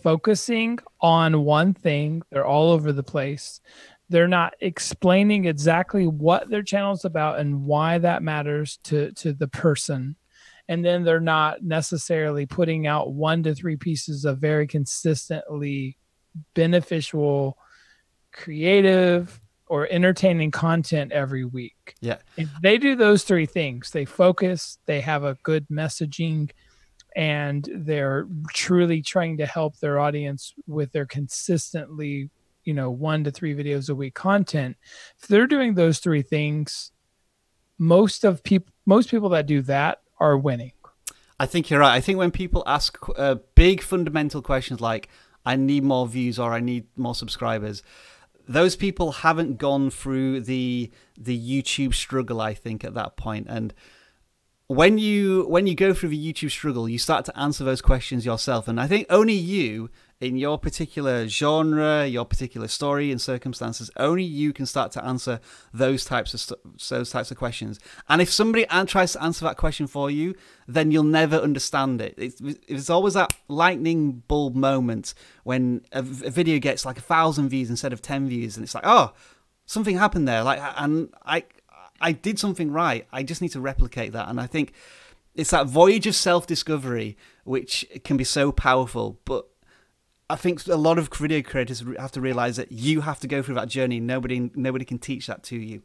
focusing on one thing. They're all over the place. They're not explaining exactly what their channel is about and why that matters to the person. And then they're not necessarily putting out 1 to 3 pieces of very consistently beneficial, creative, or entertaining content every week. Yeah. If they do those 3 things, they focus, they have a good messaging, and they're truly trying to help their audience with their consistently, 1 to 3 videos a week content. If they're doing those 3 things, most people that do that are winning. I think you're right. I think when people ask big fundamental questions like, I need more views or I need more subscribers, those people haven't gone through the YouTube struggle, I think, at that point. And when you go through the YouTube struggle, you start to answer those questions yourself. And I think only you, in your particular genre, your particular story and circumstances, only you can start to answer those types of questions. And if somebody tries to answer that question for you, then you'll never understand it. It's always that lightning bulb moment when a video gets like 1,000 views instead of 10 views, and it's like, oh, something happened there. And I did something right. I just need to replicate that. And I think it's that voyage of self-discovery which can be so powerful. But I think a lot of video creators have to realize that you have to go through that journey. Nobody can teach that to you.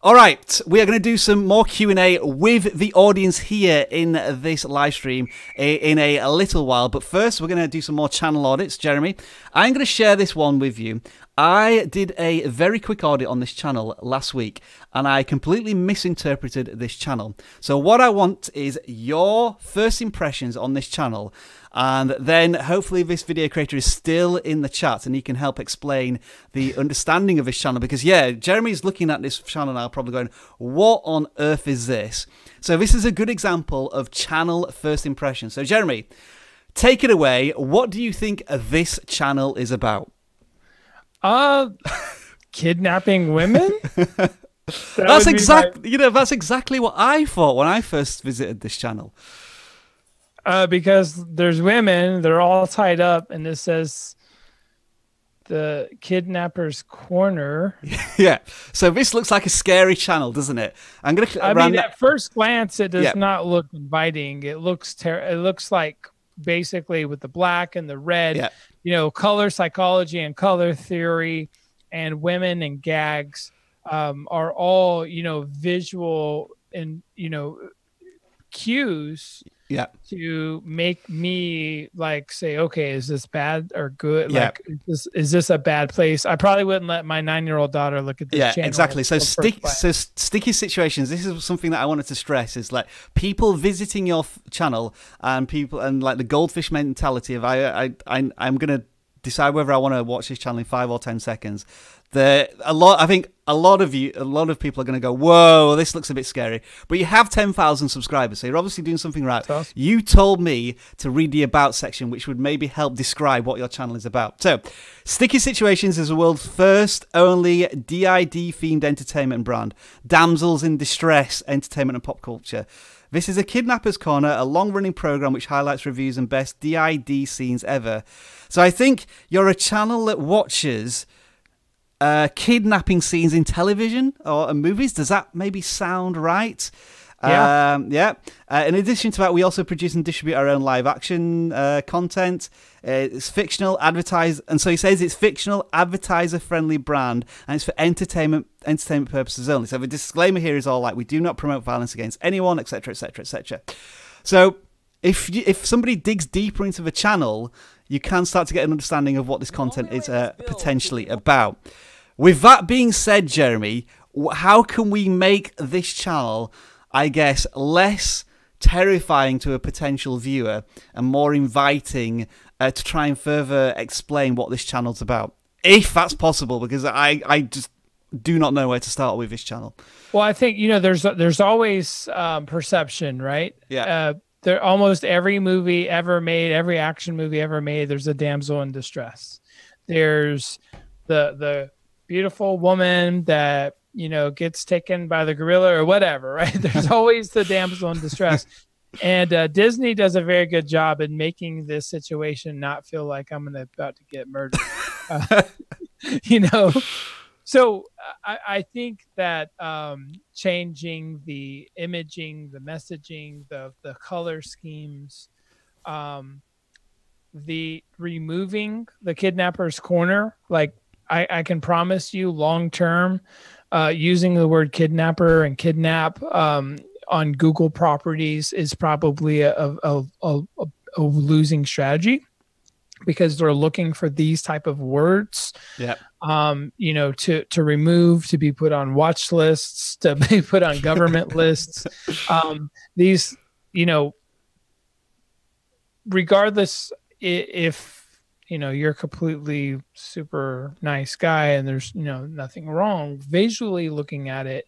All right, we are going to do some more Q&A with the audience here in this live stream in a little while. But first, we're going to do some more channel audits. Jeremy, I'm going to share this one with you. I did a very quick audit on this channel last week, and I completely misinterpreted this channel. So what I want is your first impressions on this channel, and then hopefully this video creator is still in the chat and he can help explain the understanding of this channel, because yeah, Jeremy's looking at this channel now probably going, what on earth is this? So this is a good example of channel first impression. So Jeremy, take it away. What do you think this channel is about? Kidnapping women. That's exactly, that's exactly what I thought when I first visited this channel. Because there's women, they're all tied up, and this says the kidnapper's corner. Yeah. So this looks like a scary channel, doesn't it? I mean, at first glance, it does not look inviting. It looks it looks like basically with the black and the red, color psychology and color theory and women and gags are all, visual and, cues to make me like say, okay, is this bad or good? Like, is this a bad place? I probably wouldn't let my 9-year-old daughter look at this channel. Exactly. So sticky situations. This is something that I wanted to stress, is like people visiting your channel and people and like the goldfish mentality of I'm gonna decide whether I want to watch this channel in 5 or 10 seconds. I think a lot of people are going to go, whoa, this looks a bit scary. But you have 10,000 subscribers, so you're obviously doing something right. Awesome. You told me to read the About section, which would maybe help describe what your channel is about. So, Sticky Situations is the world's first only DID-themed entertainment brand. Damsels in distress, entertainment and pop culture. This is a Kidnapper's Corner, a long-running program which highlights reviews and best DID scenes ever. So I think you're a channel that watches kidnapping scenes in television or movies. Does that maybe sound right? Yeah. In addition to that, we also produce and distribute our own live action content. It's fictional, and so he says it's fictional, advertiser-friendly brand, and it's for entertainment purposes only. So the disclaimer here is all like, we do not promote violence against anyone, etc., etc., etc. So if somebody digs deeper into the channel, you can start to get an understanding of what this content is potentially about. With that being said, Jeremy, how can we make this channel, I guess, less terrifying to a potential viewer and more inviting to try and further explain what this channel's about? If that's possible, because I just do not know where to start with this channel. Well, I think, there's always perception, right? Yeah. Almost every movie ever made, every action movie ever made, there's a damsel in distress. There's the beautiful woman that, gets taken by the gorilla or whatever, right? There's always the damsel in distress. And Disney does a very good job in making this situation not feel like I'm about to get murdered. So I think that changing the imaging, the messaging, the color schemes, the removing the kidnapper's corner, like I can promise you long term, using the word kidnapper and kidnap on Google properties is probably a losing strategy, because they're looking for these type of words. Yeah. To remove, to be put on watch lists, to be put on government lists. These, regardless if, you're a completely super nice guy and there's, nothing wrong visually looking at it,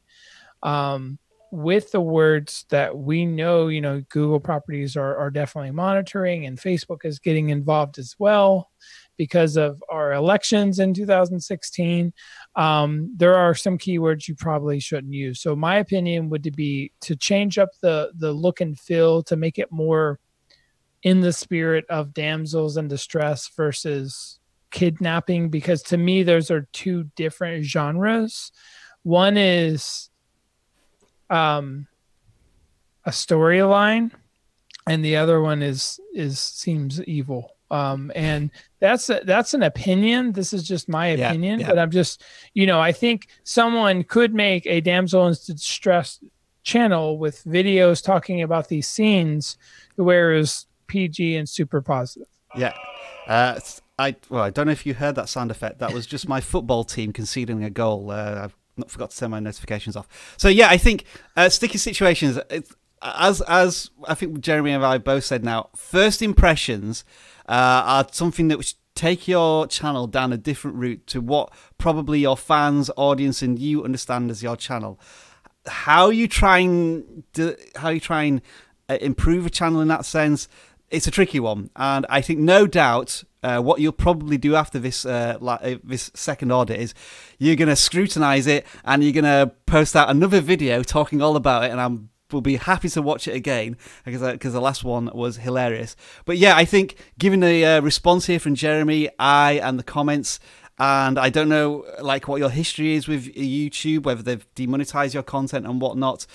with the words that we know, Google properties are definitely monitoring, and Facebook is getting involved as well because of our elections in 2016. There are some keywords you probably shouldn't use. So my opinion would be to change up the look and feel to make it more in the spirit of damsels in distress versus kidnapping, because to me, those are two different genres. One is a storyline, and the other one seems evil. And that's an opinion. This is just my opinion, but I'm just, I think someone could make a damsel in distress channel with videos talking about these scenes where it's PG and super positive. Yeah. I don't know if you heard that sound effect. That was just my football team conceding a goal. I've not forgot to turn my notifications off. So yeah, I think sticky situations, as I think Jeremy and I both said now, first impressions are something that would take your channel down a different route to what probably your fans, audience, and you understand as your channel. How you try and improve a channel in that sense, it's a tricky one, and I think no doubt what you'll probably do after this this second audit is you're going to scrutinize it and you're going to post out another video talking all about it, and will be happy to watch it again because the last one was hilarious. But yeah, I think given the response here from Jeremy, and the comments, and I don't know like what your history is with YouTube, whether they've demonetized your content and whatnot.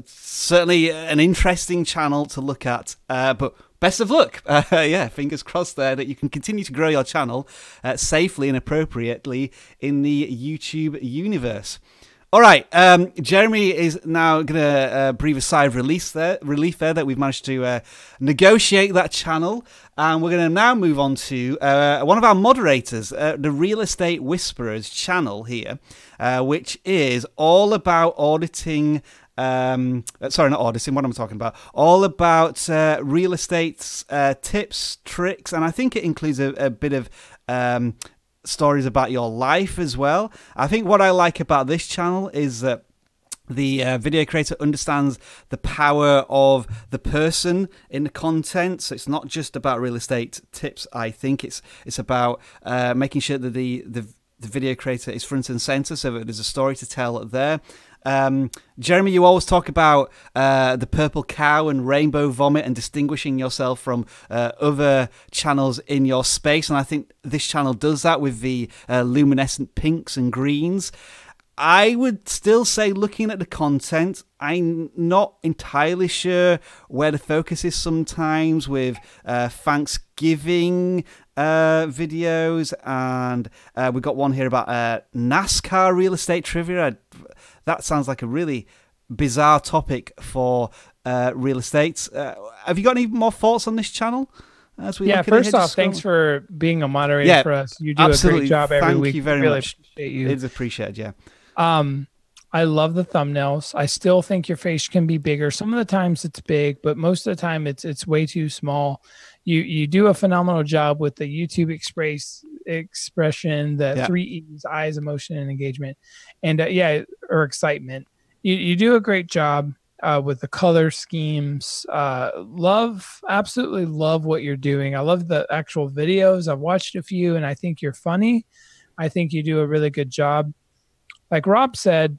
Certainly an interesting channel to look at, but best of luck. Yeah, fingers crossed there that you can continue to grow your channel safely and appropriately in the YouTube universe. All right, Jeremy is now going to breathe a sigh of relief there that we've managed to negotiate that channel. And we're going to now move on to one of our moderators, the Real Estate Whisperers channel here, which is all about auditing. Sorry, not auditing. What am I talking about? All about real estate tips, tricks, and I think it includes a bit of stories about your life as well. I think what I like about this channel is that the video creator understands the power of the person in the content. So it's not just about real estate tips. I think it's about making sure that the video creator is front and center, so that there's a story to tell there. Jeremy, you always talk about the purple cow and rainbow vomit and distinguishing yourself from other channels in your space, and I think this channel does that with the luminescent pinks and greens. I would still say, looking at the content, I'm not entirely sure where the focus is sometimes with Thanksgiving videos, and we've got one here about NASCAR real estate trivia. That sounds like a really bizarre topic for real estate. Have you got any more thoughts on this channel? As we first off, thanks for being a moderator for us. You do a great job every week. Thank you very much. Appreciate you. It's appreciated, yeah. I love the thumbnails. I still think your face can be bigger. Some of the times it's big, but most of the time it's way too small. You do a phenomenal job with the YouTube expression, the 3 E's: eyes, emotion, and engagement, and or excitement. You do a great job with the color schemes. Absolutely love what you're doing. I love the actual videos. I've watched a few, and I think you're funny. I think you do a really good job. Like Rob said,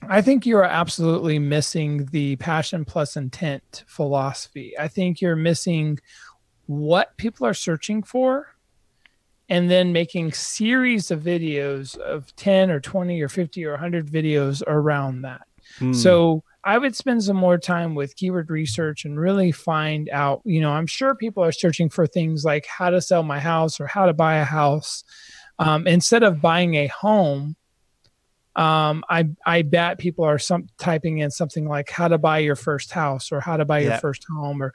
I think you are absolutely missing the passion plus intent philosophy. I think you're missing what people are searching for, and then making series of videos of 10 or 20 or 50 or 100 videos around that. So I would spend some more time with keyword research and really find out, I'm sure people are searching for things like how to sell my house or how to buy a house. Instead of buying a home, I bet people are typing in something like how to buy your first house or how to buy your first home, or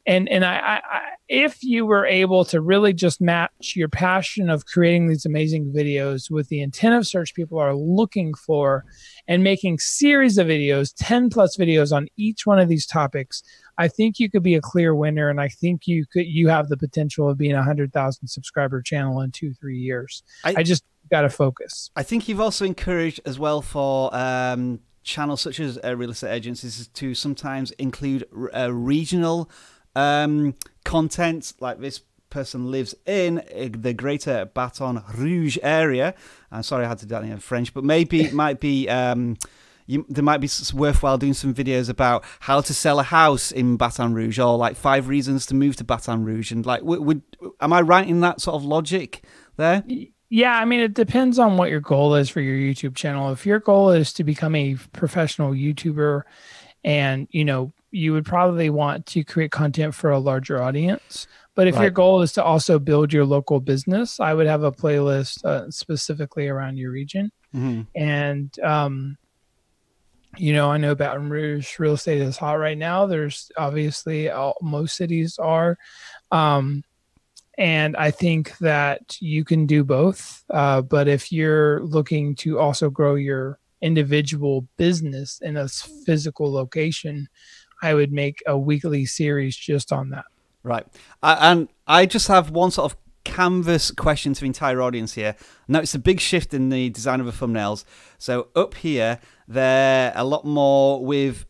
and I if you were able to really just match your passion of creating these amazing videos with the intent of search people are looking for, and making series of videos, 10 plus videos on each one of these topics, I think you could be a clear winner, and I think you have the potential of being a 100,000 subscriber channel in 2-3 years. I just got to focus. I think you've also encouraged as well for channels such as real estate agencies to sometimes include regional content. Like this person lives in the greater Baton Rouge area. I'm sorry I had to do that in French, but maybe it might be there might be worthwhile doing some videos about how to sell a house in Baton Rouge, or like 5 reasons to move to Baton Rouge. And like, am I right in that sort of logic there? Yeah, I mean, it depends on what your goal is for your YouTube channel. If your goal is to become a professional YouTuber and, you would probably want to create content for a larger audience. But if your goal is to also build your local business, I would have a playlist specifically around your region. And, you know, I know Baton Rouge real estate is hot right now. There's obviously most cities are. And I think that you can do both. But if you're looking to also grow your individual business in a physical location, I would make a weekly series just on that. Right. And I just have one sort of canvas question to the entire audience here. Now, it's a big shift in the design of the thumbnails. So up here, they're a lot more with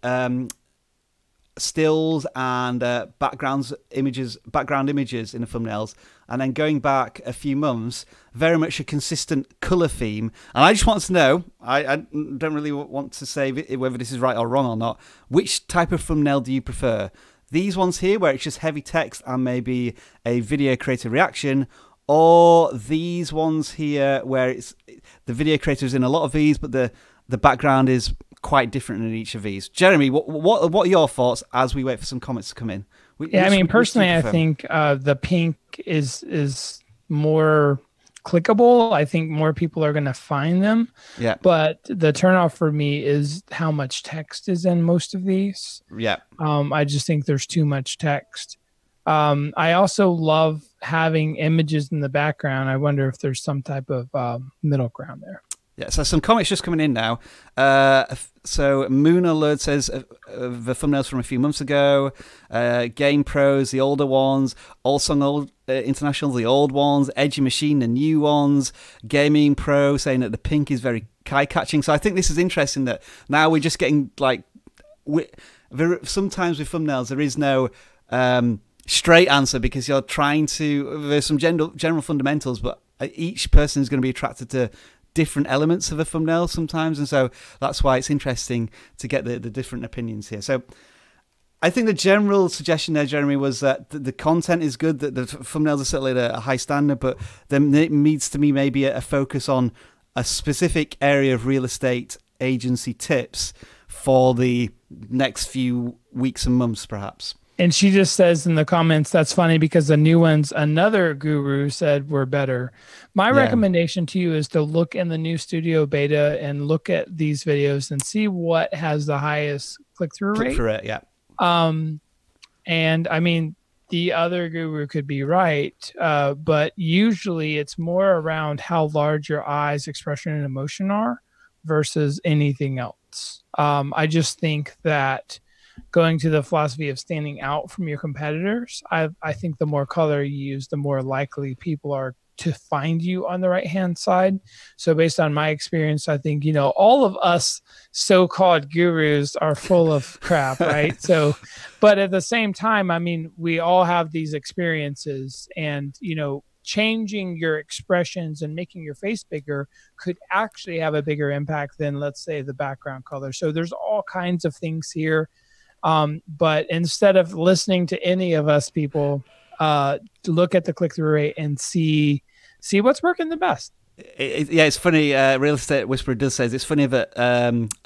stills and background images in the thumbnails. And then going back a few months, very much a consistent color theme. And I just want to know, I don't really want to say whether this is right or wrong or not, which type of thumbnail do you prefer? These ones here where it's just heavy text and maybe a video creator reaction, or these ones here where it's the video creator is in a lot of these, but the background is quite different in each of these. Jeremy, what are your thoughts as we wait for some comments to come in? I mean, personally, I think the pink is more clickable. I think more people are going to find them. Yeah. But the turnoff for me is how much text is in most of these. Yeah. I just think there's too much text. I also love having images in the background. I wonder if there's some type of middle ground there. Yeah, so some comments just coming in now. So Moon Alert says the thumbnails from a few months ago. Game Pros, the older ones. All Song International, the old ones. Edgy Machine, the new ones. Gaming Pro saying that the pink is very eye-catching. So I think this is interesting that now we're just getting like... sometimes with thumbnails there is no straight answer because you're trying to... There's some general fundamentals, but each person is going to be attracted to different elements of a thumbnail sometimes, and so that's why it's interesting to get the different opinions here. So I think the general suggestion there, Jeremy, was that the content is good, that the thumbnails are certainly at a high standard, but there needs to be maybe a focus on a specific area of real estate agency tips for the next few weeks and months, perhaps. And she just says in the comments, that's funny because the new ones, another guru said were better. My recommendation to you is to look in the new studio beta and look at these videos and see what has the highest click-through rate. Click-through rate, yeah. And I mean, the other guru could be right, but usually it's more around how large your eyes, expression, and emotion are versus anything else. I just think that going to the philosophy of standing out from your competitors, I think the more color you use, the more likely people are to find you on the right-hand side. So based on my experience, I think, you know, all of us so-called gurus are full of crap, right? So, but at the same time, I mean, we all have these experiences, and, you know, changing your expressions and making your face bigger could actually have a bigger impact than, let's say, the background color. So there's all kinds of things here. But instead of listening to any of us people, look at the click-through rate and see what's working the best. Yeah, it's funny. Real Estate Whisperer does say it's funny that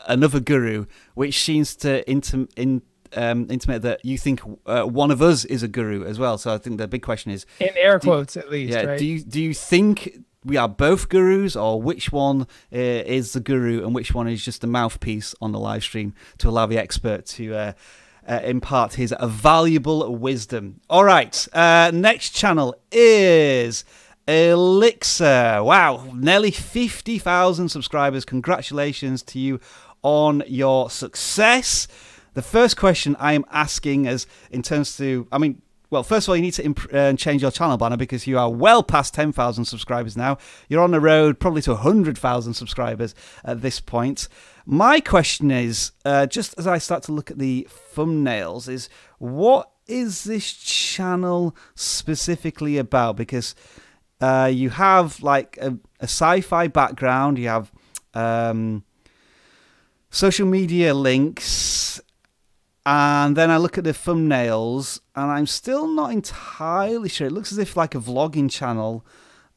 another guru, which seems to intimate that you think one of us is a guru as well. So I think the big question is, in air quotes at least. Yeah. Right? Do you think we are both gurus, or which one is the guru and which one is just a mouthpiece on the live stream to allow the expert to impart his valuable wisdom? All right, next channel is Elixir. Wow, nearly 50,000 subscribers. Congratulations to you on your success. The first question I am asking is in terms to, I mean, well, first of all, you need to change your channel banner because you are well past 10,000 subscribers now. You're on the road probably to 100,000 subscribers at this point. My question is, just as I start to look at the thumbnails, is what is this channel specifically about? Because you have like a sci-fi background, you have social media links, and then I look at the thumbnails and I'm still not entirely sure. It looks as if like a vlogging channel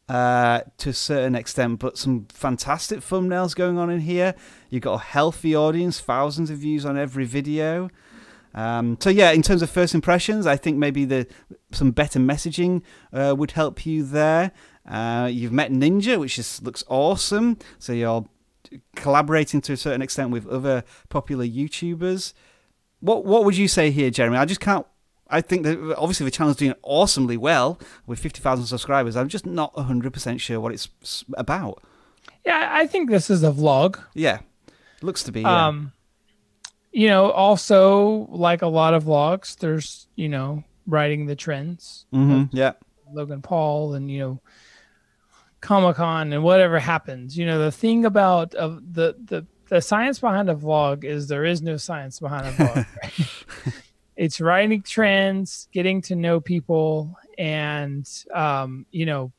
to a certain extent, but some fantastic thumbnails going on in here. You've got a healthy audience, thousands of views on every video. So yeah, in terms of first impressions, I think maybe some better messaging would help you there. You've met Ninja, which looks awesome. So you're collaborating to a certain extent with other popular YouTubers. What would you say here, Jeremy? I think that obviously the channel's doing awesomely well with 50,000 subscribers. I'm just not 100% sure what it's about. Yeah, I think this is a vlog. Yeah, looks to be. Yeah. You know, also like a lot of vlogs, there's, you know, riding the trends. Yeah. Logan Paul and, you know, Comic-Con and whatever happens. You know, the thing about the science behind a vlog is there is no science behind a vlog. Right? It's riding trends, getting to know people, and you know,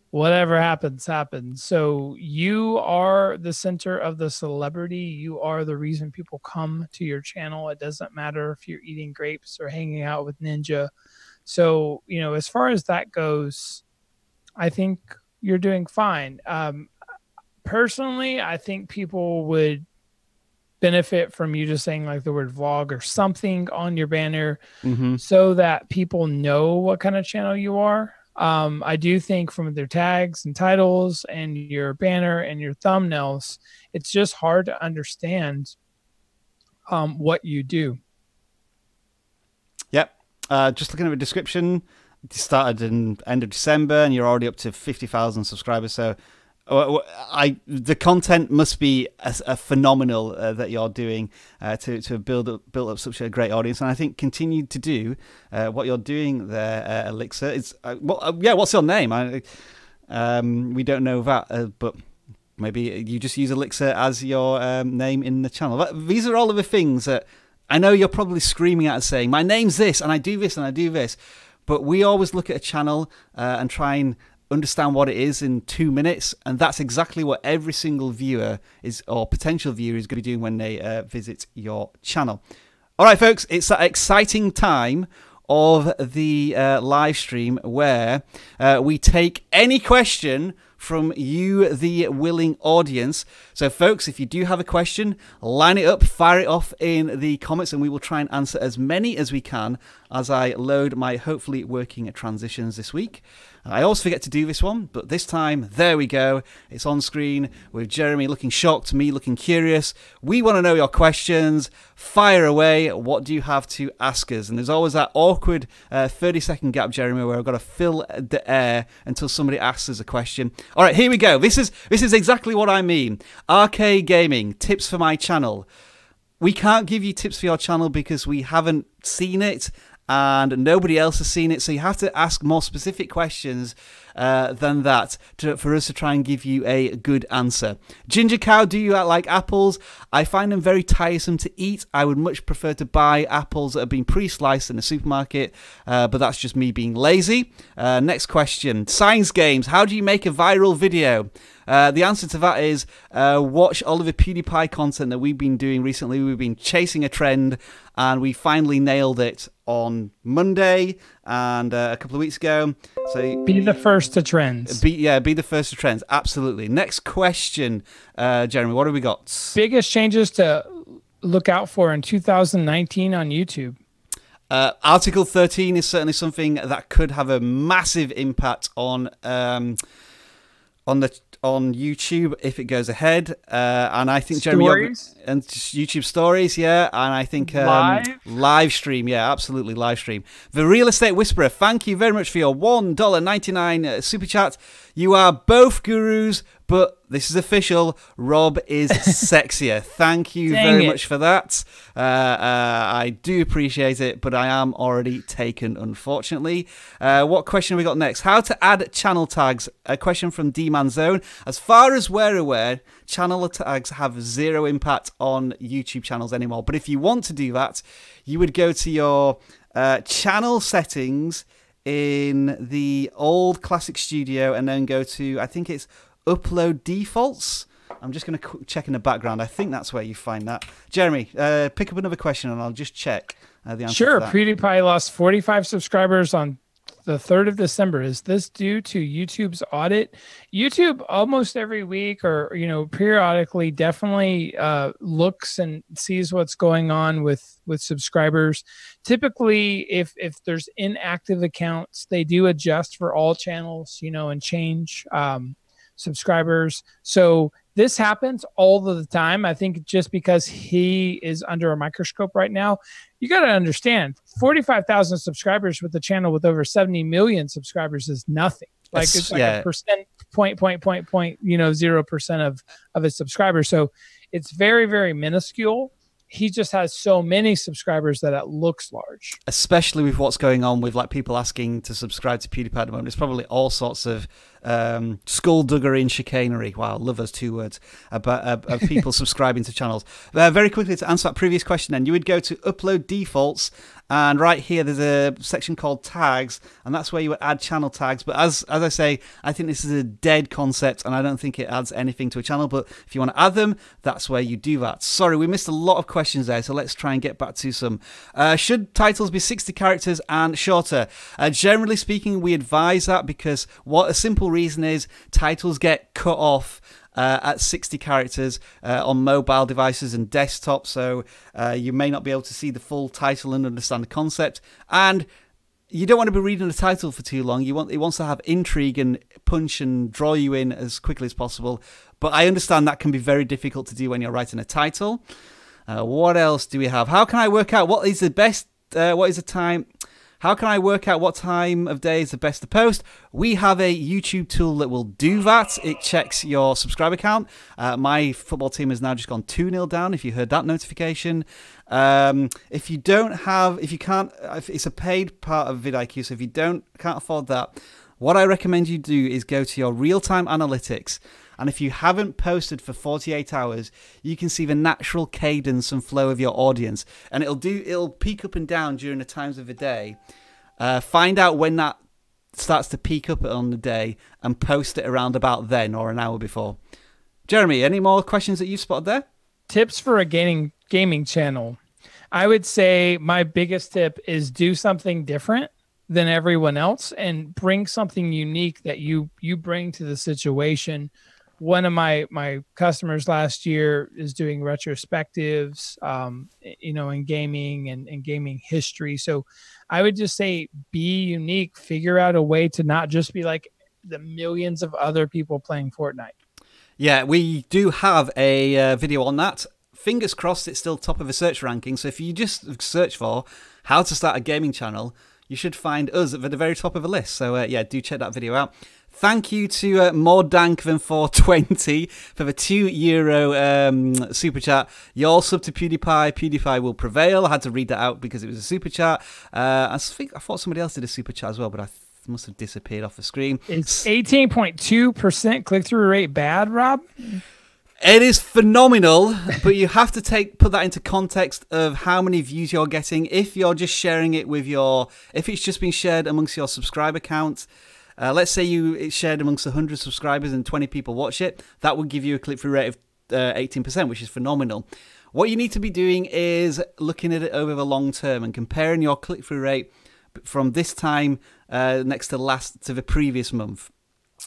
whatever happens, happens. So you are the center of the celebrity. You are the reason people come to your channel. It doesn't matter if you're eating grapes or hanging out with Ninja. So, you know, as far as that goes, I think you're doing fine. Personally, I think people would benefit from you just saying like the word vlog or something on your banner so that people know what kind of channel you are. I do think from their tags and titles and your banner and your thumbnails, it's just hard to understand what you do. Yep. Just looking at the description, it started in end of December and you're already up to 50,000 subscribers. So the content must be a phenomenal that you're doing to build up such a great audience, and I think continue to do what you're doing there, Elixir. It's yeah. What's your name? We don't know that, but maybe you just use Elixir as your name in the channel. But these are all of the things that I know you're probably screaming at us saying, "My name's this, and I do this, and I do this." But we always look at a channel and try and understand what it is in 2 minutes, and that's exactly what every single viewer is, or potential viewer is going to be doing when they visit your channel. All right, folks, it's that exciting time of the live stream where we take any question from you, the willing audience. So, folks, if you do have a question, line it up, fire it off in the comments, and we will try and answer as many as we can as I load my hopefully working transitions this week. I always forget to do this one, but this time, there we go. It's on screen with Jeremy looking shocked, me looking curious. We want to know your questions. Fire away. What do you have to ask us? And there's always that awkward 30-second gap, Jeremy, where I've got to fill the air until somebody asks us a question. All right, here we go. This is exactly what I mean. RK Gaming, tips for my channel. We can't give you tips for your channel because we haven't seen it and nobody else has seen it, so you have to ask more specific questions than that for us to try and give you a good answer. Ginger Cow, do you like apples? I find them very tiresome to eat. I would much prefer to buy apples that have been pre-sliced in the supermarket, but that's just me being lazy. Next question. Science Games, how do you make a viral video? The answer to that is watch all of the PewDiePie content that we've been doing recently. We've been chasing a trend, and we finally nailed it on Monday and a couple of weeks ago. So be the first to trends. Be the first to trends. Absolutely. Next question, Jeremy. What have we got? Biggest changes to look out for in 2019 on YouTube. Article 13 is certainly something that could have a massive impact on YouTube if it goes ahead, and I think Jeremy and YouTube stories, yeah, and I think live stream, yeah, absolutely live stream. The Real Estate Whisperer, thank you very much for your $1.99 super chat. You are both gurus, but this is official. Rob is sexier. Thank you very much for that. I do appreciate it, but I am already taken, unfortunately. What question have we got next? How to add channel tags. A question from D-Man Zone. As far as we're aware, channel tags have zero impact on YouTube channels anymore. But if you want to do that, you would go to your channel settings in the old Classic Studio and then go to, I think it's upload defaults. I'm just going to check in the background. I think that's where you find that. Jeremy, pick up another question and I'll just check the answer. Sure. to that. PewDiePie lost 45 subscribers on the 3rd of December. Is this due to YouTube's audit? YouTube almost every week or, periodically definitely looks and sees what's going on with subscribers. Typically, if there's inactive accounts, they do adjust for all channels, and change subscribers. So this happens all of the time. I think just because he is under a microscope right now, you got to understand 45,000 subscribers with a channel with over 70 million subscribers is nothing. Like it's like a percent, 0% of his subscribers. So it's very, very minuscule. He just has so many subscribers that it looks large. Especially with what's going on with like people asking to subscribe to PewDiePie at the moment. It's probably all sorts of skullduggery and chicanery. Wow, I love those 2 words about of people subscribing to channels. Very quickly to answer that previous question, then you would go to upload defaults, and right here there's a section called tags, and that's where you would add channel tags. But as I say, I think this is a dead concept, and I don't think it adds anything to a channel. But if you want to add them, that's where you do that. Sorry, we missed a lot of questions there, so let's try and get back to some. Should titles be 60 characters and shorter? Generally speaking, we advise that because what a simple reason is titles get cut off at 60 characters on mobile devices and desktop, so you may not be able to see the full title and understand the concept, and you don't want to be reading the title for too long. It wants to have intrigue and punch and draw you in as quickly as possible, but I understand that can be very difficult to do when you're writing a title. What else do we have? How can I work out what is the best, what is the time? How can I work out what time of day is the best to post? We have a YouTube tool that will do that. It checks your subscriber count. My football team has now just gone 2-0 down, if you heard that notification. If you can't, it's a paid part of vidIQ, so if you can't afford that, what I recommend you do is go to your real-time analytics. And if you haven't posted for 48 hours, you can see the natural cadence and flow of your audience. And it'll peak up and down during the times of the day. Find out when that starts to peak up on the day and post it around about then or an hour before. Jeremy, any more questions that you've spotted there? Tips for a gaming channel. I would say my biggest tip is do something different than everyone else and bring something unique that you bring to the situation. One of my customers last year is doing retrospectives, in gaming and gaming history. So I would just say be unique, figure out a way to not just be like the millions of other people playing Fortnite. Yeah, we do have a video on that. Fingers crossed it's still top of the search ranking. So if you just search for how to start a gaming channel, you should find us at the very top of the list. So yeah, do check that video out. Thank you to More Dank Than 420 for the €2 super chat. Your sub to PewDiePie. PewDiePie will prevail. I had to read that out because it was a super chat. I thought somebody else did a super chat as well, but I must have disappeared off the screen. Is 18.2% click-through rate bad, Rob? It is phenomenal, but you have to put that into context of how many views you're getting. If you're just sharing it with if it's just been shared amongst your subscriber count, let's say it's shared amongst 100 subscribers and 20 people watch it, that would give you a click-through rate of 18%, which is phenomenal. What you need to be doing is looking at it over the long term and comparing your click-through rate from this time next to the previous month.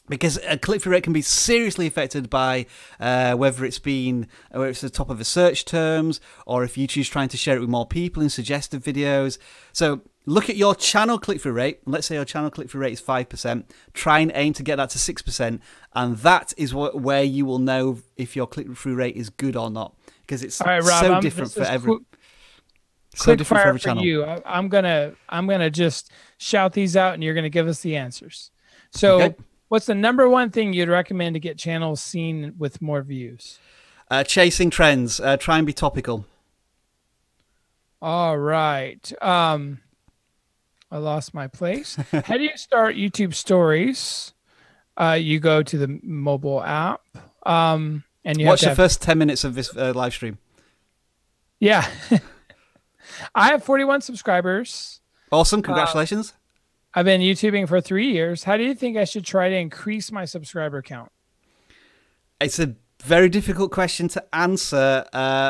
Because a click-through rate can be seriously affected by whether it's the top of the search terms, or if YouTube's trying to share it with more people in suggested videos. So look at your channel click-through rate. Let's say your channel click-through rate is 5%. Try and aim to get that to 6%, and that is where you will know if your click-through rate is good or not. Because it's Rob, so different for every. So different for every channel. You. I'm gonna just shout these out, and you're gonna give us the answers. So. Okay. What's the #1 thing you'd recommend to get channels seen with more views? Chasing trends. Try and be topical. All right. I lost my place. How do you start YouTube stories? You go to the mobile app. And you watch the first 10 minutes of this live stream. Yeah. I have 41 subscribers. Awesome. Congratulations. I've been YouTubing for 3 years. How do you think I should try to increase my subscriber count? It's a very difficult question to answer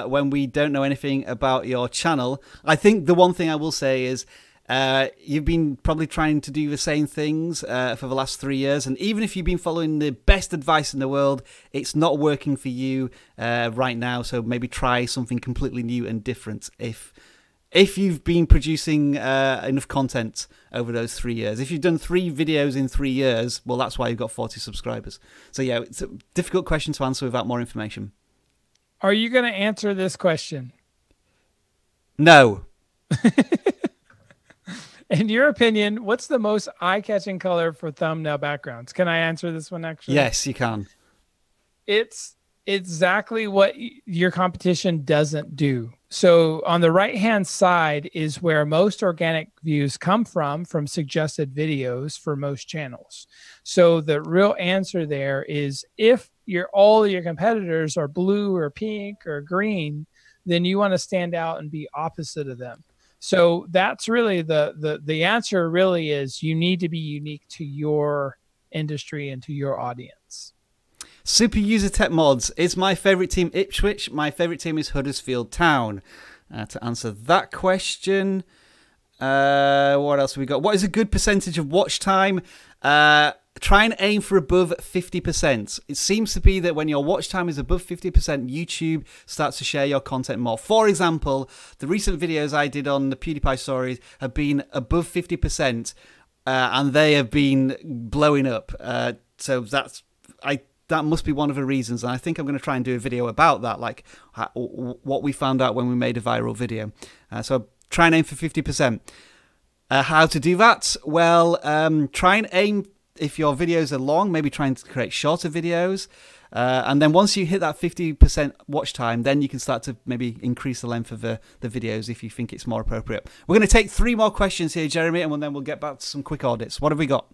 when we don't know anything about your channel. I think the one thing I will say is You've been probably trying to do the same things for the last 3 years, and even if you've been following the best advice in the world, it's not working for you right now. So maybe try something completely new and different. If you've been producing enough content over those 3 years, if you've done 3 videos in 3 years, well, that's why you've got 40 subscribers. So yeah, it's a difficult question to answer without more information. Are you going to answer this question? No. In your opinion, what's the most eye-catching color for thumbnail backgrounds? Can I answer this one actually? Yes, you can. It's exactly what your competition doesn't do. So on the right-hand side is where most organic views come from suggested videos for most channels. So the real answer there is if all of your competitors are blue or pink or green, then you want to stand out and be opposite of them. So that's really the answer really is you need to be unique to your industry and to your audience. Super User Tech Mods, is my favorite team Ipswich? My favorite team is Huddersfield Town. To answer that question, what else have we got? What is a good percentage of watch time? Try and aim for above 50%. It seems to be that when your watch time is above 50%, YouTube starts to share your content more. For example, the recent videos I did on the PewDiePie stories have been above 50%, and they have been blowing up. So that must be one of the reasons, and I think I'm going to try and do a video about that, like what we found out when we made a viral video. So try and aim for 50%. How to do that? Well, try and aim, if your videos are long, maybe try and create shorter videos. And then once you hit that 50% watch time, then you can start to maybe increase the length of the videos if you think it's more appropriate. We're going to take 3 more questions here, Jeremy, and then we'll get back to some quick audits. What have we got?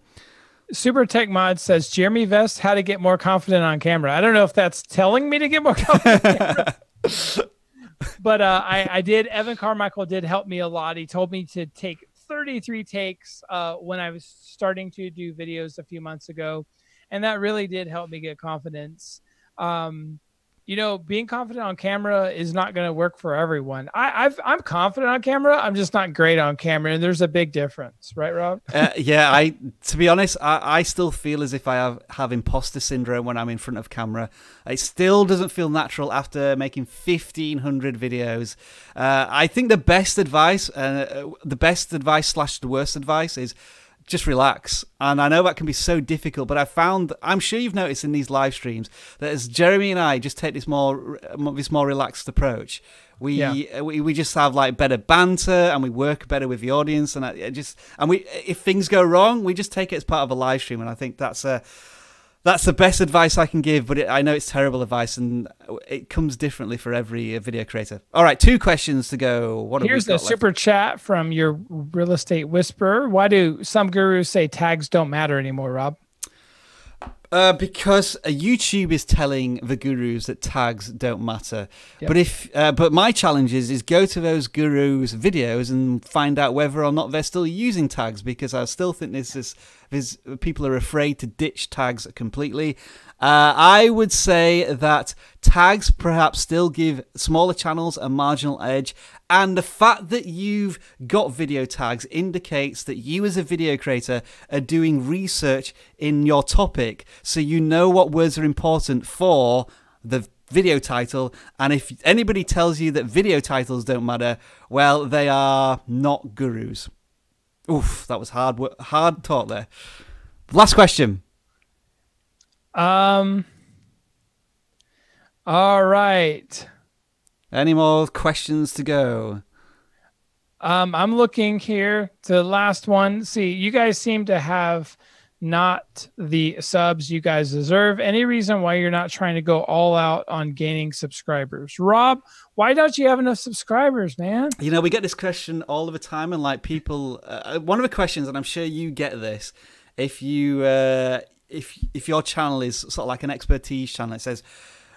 Super Tech Mod says, Jeremy Vest, how to get more confident on camera. I don't know if that's telling me to get more confident on camera. But I did. Evan Carmichael did help me a lot. He told me to take 33 takes when I was starting to do videos a few months ago. And that really did help me get confidence. You know, being confident on camera is not going to work for everyone. I'm confident on camera. I'm just not great on camera. And there's a big difference. Right, Rob? Yeah, to be honest, I still feel as if I have imposter syndrome when I'm in front of camera. It still doesn't feel natural after making 1,500 videos. I think the best advice, slash the worst advice is just relax. And I know that can be so difficult, but I'm sure you've noticed in these live streams that as Jeremy and I just take this more relaxed approach, we just have like better banter and we work better with the audience. And if things go wrong, we just take it as part of a live stream. And I think that's the best advice I can give, but I know it's terrible advice and it comes differently for every video creator. All right, 2 questions to go. Here's the super chat from your real estate whisperer. Why do some gurus say tags don't matter anymore, Rob? Because YouTube is telling the gurus that tags don't matter. Yep. But my challenge is go to those gurus' videos and find out whether or not they're still using tags, because I still think people are afraid to ditch tags completely. I would say that tags perhaps still give smaller channels a marginal edge, and the fact that you've got video tags indicates that you as a video creator are doing research in your topic, so you know what words are important for the video title. And if anybody tells you that video titles don't matter, well, they are not gurus. Oof, that was hard talk there. Last question. All right. Any more questions to go? I'm looking here to the last one. See, you guys seem to have not the subs you guys deserve. Any reason why you're not trying to go all out on gaining subscribers? Rob, why don't you have enough subscribers, man? You know, we get this question all of the time, and like people, one of the questions, and I'm sure you get this, if your channel is sort of like an expertise channel, it says,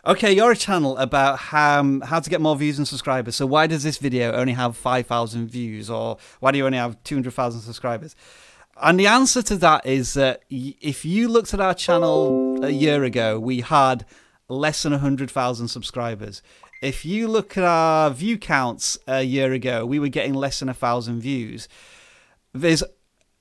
okay, you're a channel about how to get more views and subscribers, so why does this video only have 5,000 views, or why do you only have 200,000 subscribers? And the answer to that is that if you looked at our channel a year ago, we had less than 100,000 subscribers. If you look at our view counts a year ago, we were getting less than 1,000 views.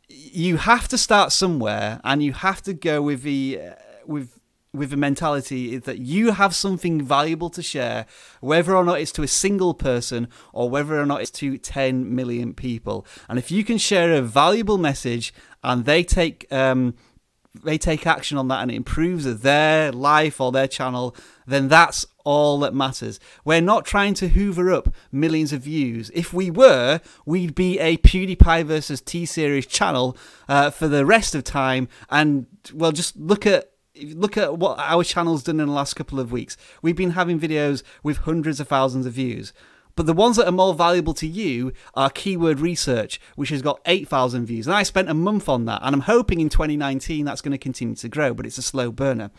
you have to start somewhere, and you have to go with the mentality that you have something valuable to share, whether or not it's to a single person or whether or not it's to 10 million people. And if you can share a valuable message and they take action on that and it improves their life or their channel, then that's all that matters. We're not trying to hoover up millions of views. If we were, we'd be a PewDiePie versus T-Series channel for the rest of time. And, well, just look at what our channel's done in the last couple of weeks. We've been having videos with hundreds of thousands of views. But the ones that are more valuable to you are keyword research, which has got 8,000 views. And I spent a month on that. And I'm hoping in 2019 that's going to continue to grow, but it's a slow burner.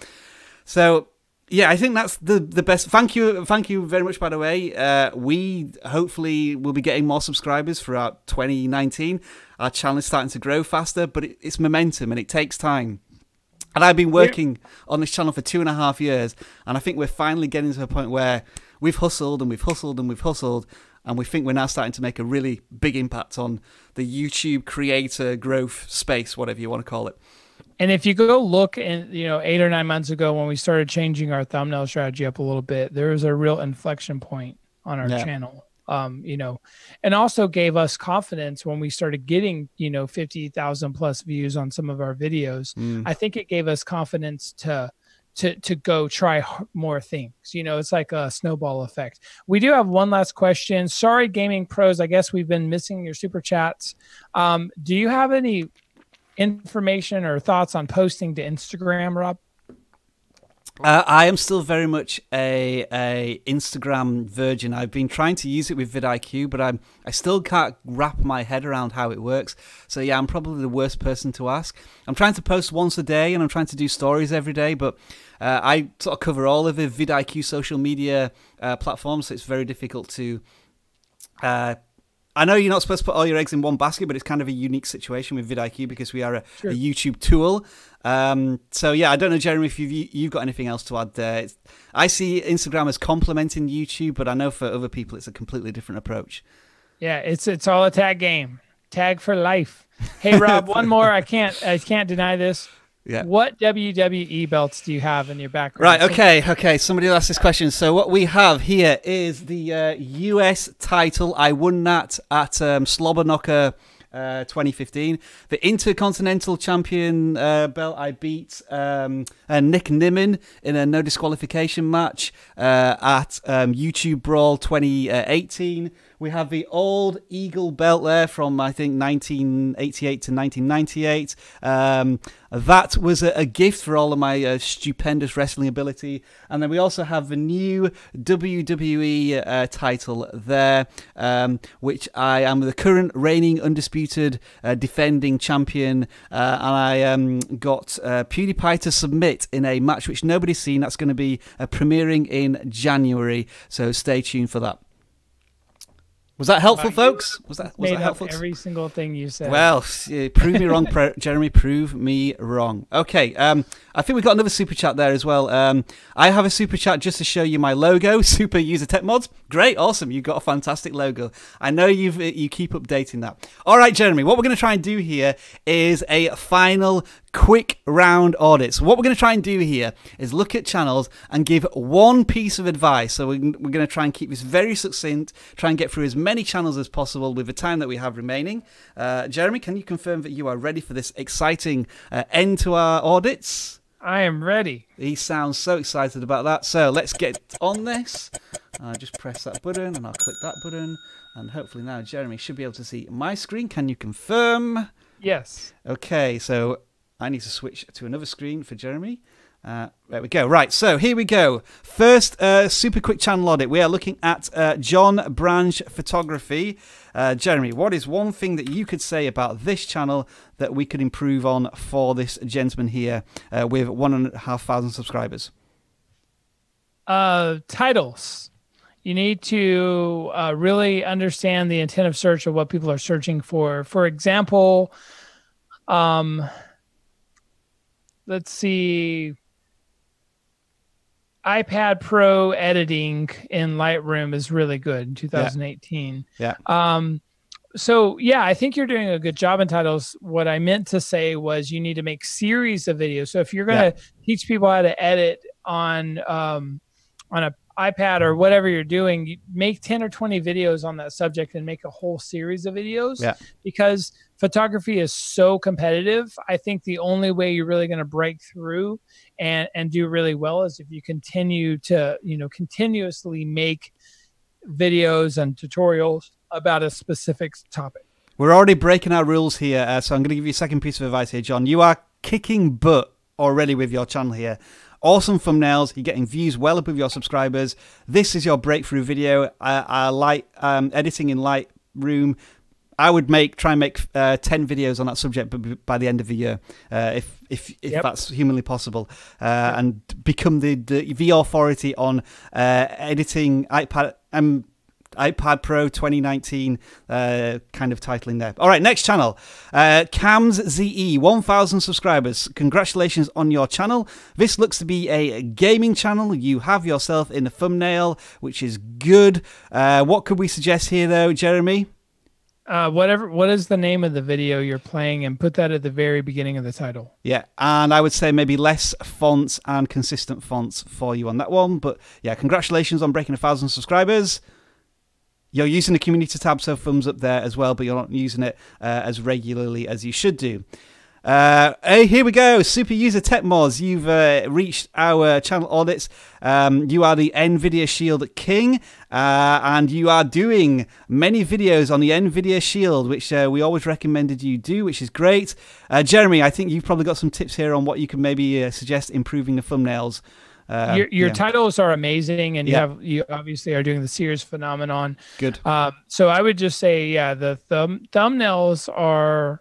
So, yeah, I think that's the best. Thank you very much, by the way. We hopefully will be getting more subscribers throughout 2019. Our channel is starting to grow faster, but it's momentum and it takes time. And I've been working on this channel for 2.5 years, and I think we're finally getting to a point where we've hustled and we've hustled and we've hustled, and we think we're now starting to make a really big impact on the YouTube creator growth space, whatever you want to call it. And if you go look, and 8 or 9 months ago when we started changing our thumbnail strategy up a little bit, there was a real inflection point on our channel. And also gave us confidence when we started getting, 50,000 plus views on some of our videos. I think it gave us confidence to go try more things. It's like a snowball effect. We do have one last question. Sorry, Gaming Pros, I guess we've been missing your super chats. Do you have any information or thoughts on posting to Instagram, Rob? I am still very much a Instagram virgin. I've been trying to use it with vidIQ, but I still can't wrap my head around how it works. So yeah, I'm probably the worst person to ask. I'm trying to post once a day, and I'm trying to do stories every day, but I sort of cover all of the vidIQ social media platforms, so it's very difficult to... I know you're not supposed to put all your eggs in one basket, but it's kind of a unique situation with vidIQ because we are a YouTube tool. So yeah, I don't know, Jeremy, if you've got anything else to add there. I see Instagram as complementing YouTube, but I know for other people it's a completely different approach. Yeah, it's all a tag game. Tag for life. Hey Rob, one more. I can't deny this. Yeah. What WWE belts do you have in your background? Right, okay. Somebody asked this question. So what we have here is the US title. I won that at Slobber Knocker 2015. The Intercontinental Champion belt, I beat Nick Nimmin in a no disqualification match at YouTube Brawl 2018. We have the Old Eagle belt there from, I think, 1988 to 1998. That was a gift for all of my stupendous wrestling ability. And then we also have the new WWE title there, which I am the current reigning undisputed defending champion. And I got PewDiePie to submit in a match which nobody's seen. That's going to be premiering in January. So stay tuned for that. Was that helpful, folks? Was that helpful? Every single thing you said. Well, prove me wrong, Jeremy. Prove me wrong. Okay, I think we've got another super chat there as well. I have a super chat just to show you my logo. Super User Tech Mods. Great, awesome. You've got a fantastic logo. I know you keep updating that. All right, Jeremy. What we're going to try and do here is a final quick round audits. What we're going to try and do here is look at channels and give one piece of advice. So we're going to try and keep this very succinct, try and get through as many channels as possible with the time that we have remaining. Jeremy, can you confirm that you are ready for this exciting end to our audits? I am ready. He sounds so excited about that. So let's get on this. I'll just press that button and I'll click that button. And hopefully now Jeremy should be able to see my screen. Can you confirm? Yes. Okay, so I need to switch to another screen for Jeremy. There we go. Right, so here we go. First, super quick channel audit. We are looking at John Branch Photography. Jeremy, what is one thing that you could say about this channel that we could improve on for this gentleman here with 1,500 subscribers? Titles. You need to really understand the intent of search of what people are searching for. For example, let's see, iPad Pro editing in Lightroom is really good in 2018. Yeah. So yeah, I think you're doing a good job in titles. What I meant to say was you need to make series of videos. So if you're going to teach people how to edit on an iPad or whatever you're doing, you make 10 or 20 videos on that subject and make a whole series of videos. Because photography is so competitive. I think the only way you're really going to break through and do really well is if you continue to, continuously make videos and tutorials about a specific topic. We're already breaking our rules here, so I'm going to give you a second piece of advice here, John. You are kicking butt already with your channel here. Awesome thumbnails. You're getting views well above your subscribers. This is your breakthrough video. I like editing in Lightroom. I would try and make 10 videos on that subject by the end of the year, if that's humanly possible, and become the authority on editing iPad Pro 2019 kind of titling there. All right, next channel. Cams ZE, 1,000 subscribers. Congratulations on your channel. This looks to be a gaming channel. You have yourself in the thumbnail, which is good. What could we suggest here, though, Jeremy? What is the name of the video you're playing, and put that at the very beginning of the title. Yeah, and I would say maybe less fonts and consistent fonts for you on that one. But yeah, congratulations on breaking 1,000 subscribers. You're using the community tab, so thumbs up there as well, but you're not using it as regularly as you should do. Hey, here we go. Super user TechMoz, you've reached our channel Audits. You are the NVIDIA Shield King, and you are doing many videos on the NVIDIA Shield, which we always recommended you do, which is great. Jeremy, I think you've probably got some tips here on what you can maybe suggest improving the thumbnails. Your titles are amazing, and you obviously are doing the Sears phenomenon. Good. So I would just say, the thumbnails are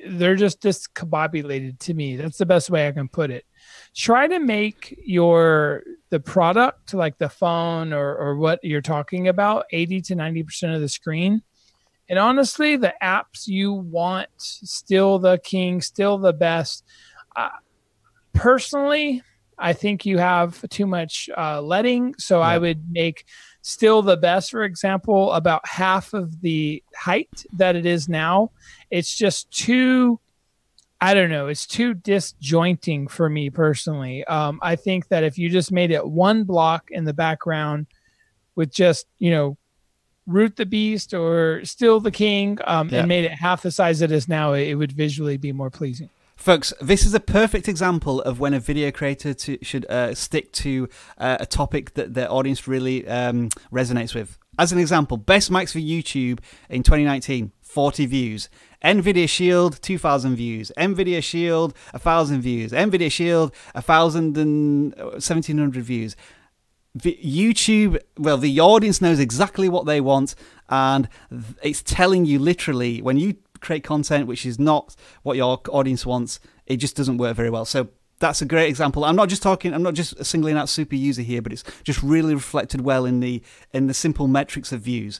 they're just discombobulated to me. That's the best way I can put it. Try to make the product, like the phone or what you're talking about, 80 to 90% of the screen. And honestly, the apps you want, still the king, still the best. Personally, I think you have too much leading, so I would make still the best, for example, about half of the height that it is now. It's just too, I don't know, it's too disjointing for me personally. I think that if you just made it one block in the background with just, Root the Beast or Still the King, and made it half the size it is now, it would visually be more pleasing. Folks, this is a perfect example of when a video creator should stick to a topic that their audience really resonates with. As an example, best mics for YouTube in 2019, 40 views. NVIDIA Shield, 2,000 views. NVIDIA Shield, 1,000 views. NVIDIA Shield, 1,700 views. YouTube, well, the audience knows exactly what they want, and it's telling you literally when you create content which is not what your audience wants, it just doesn't work very well. So that's a great example. I'm not just singling out super user here, but it's just really reflected well in the simple metrics of views.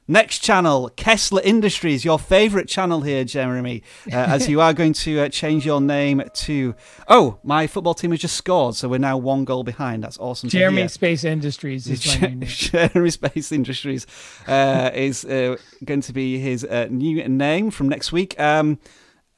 Next channel, Kessler Industries, your favorite channel here, Jeremy, as you are going to change your name to, my football team has just scored, so we're now 1 goal behind. That's awesome. Jeremy Space Industries is my new name. Jeremy Space Industries is going to be his new name from next week.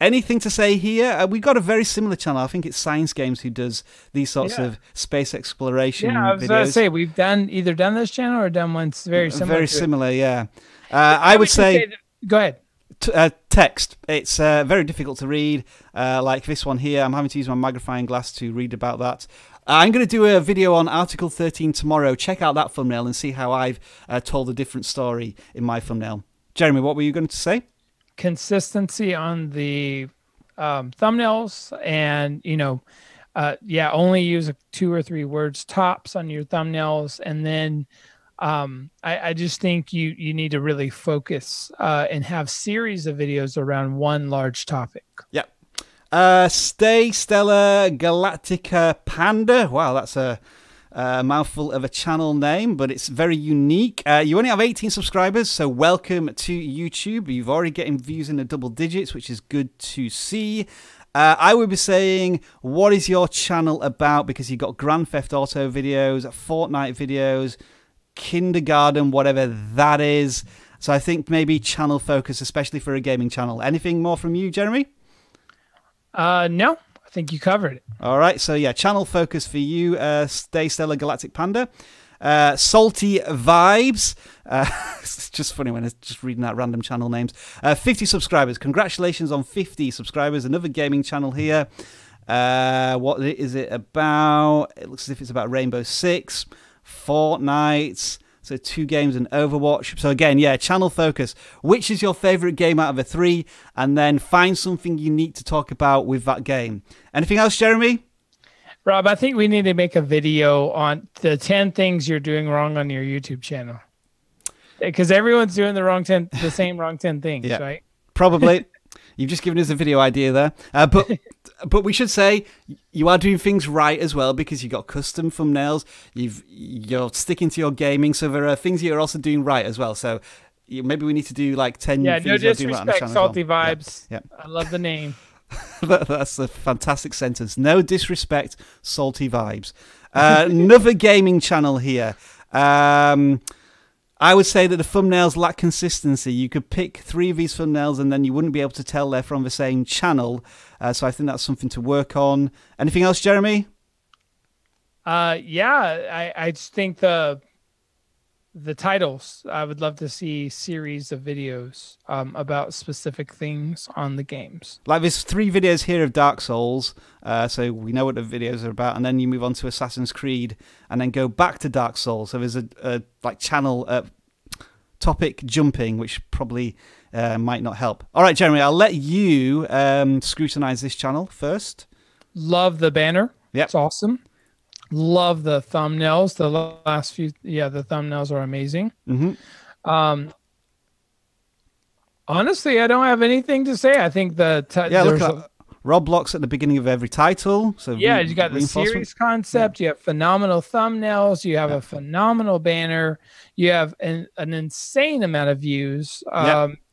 Anything to say here? We've got a very similar channel. I think it's Science Games who does these sorts of space exploration videos. I was going to say, we've either done this channel or done one very similar. Very similar, yeah. I would say... Go ahead. Text. It's very difficult to read, like this one here. I'm having to use my magnifying glass to read about that. I'm going to do a video on Article 13 tomorrow. Check out that thumbnail and see how I've told a different story in my thumbnail. Jeremy, what were you going to say? Consistency on the thumbnails, and only use 2 or 3 words tops on your thumbnails, and then I just think you need to really focus and have series of videos around one large topic. Yeah. Stay Stellar Galactica Panda. Wow, that's a mouthful of a channel name, but it's very unique. You only have 18 subscribers, so welcome to YouTube. You've already getting views in the double digits, which is good to see. I would be saying, what is your channel about? Because you've got Grand Theft Auto videos, Fortnite videos, kindergarten, whatever that is. So I think maybe channel focus, especially for a gaming channel. Anything more from you, Jeremy? No, I think you covered it. All right, so yeah, channel focus for you, Stay Stellar Galactic Panda. Salty Vibes. It's just funny when it's just reading out random channel names. 50 subscribers. Congratulations on 50 subscribers. Another gaming channel here. What is it about? It looks as if it's about Rainbow Six, Fortnite. So 2 games and Overwatch. So again, yeah, channel focus. Which is your favorite game out of the 3? And then find something unique to talk about with that game. Anything else, Jeremy? Rob, I think we need to make a video on the 10 things you're doing wrong on your YouTube channel. Because everyone's doing the same wrong 10 things, yeah, right? Probably. You've just given us a video idea there. But we should say you are doing things right as well, because you've got custom thumbnails. You're sticking to your gaming. So there are things you're also doing right as well. So maybe we need to do like 10 things no you're doing right on the disrespect, channel Salty as well. Vibes. Yeah. I love the name. That's a fantastic sentence. No disrespect, Salty Vibes. Another gaming channel here. I would say that the thumbnails lack consistency. You could pick 3 of these thumbnails and then you wouldn't be able to tell they're from the same channel. So I think that's something to work on. Anything else, Jeremy? Yeah, I just think the titles. I would love to see series of videos about specific things on the games. Like there's 3 videos here of Dark Souls, so we know what the videos are about, and then you move on to Assassin's Creed, and then go back to Dark Souls. So there's a like channel topic jumping, which probably might not help. All right, Jeremy, I'll let you scrutinize this channel first. Love the banner. Yep. It's awesome. Love the thumbnails. The last few, the thumbnails are amazing. Mm-hmm. Honestly, I don't have anything to say. I think look at Roblox at the beginning of every title. So you got the series concept. You have phenomenal thumbnails. You have a phenomenal banner. You have an insane amount of views.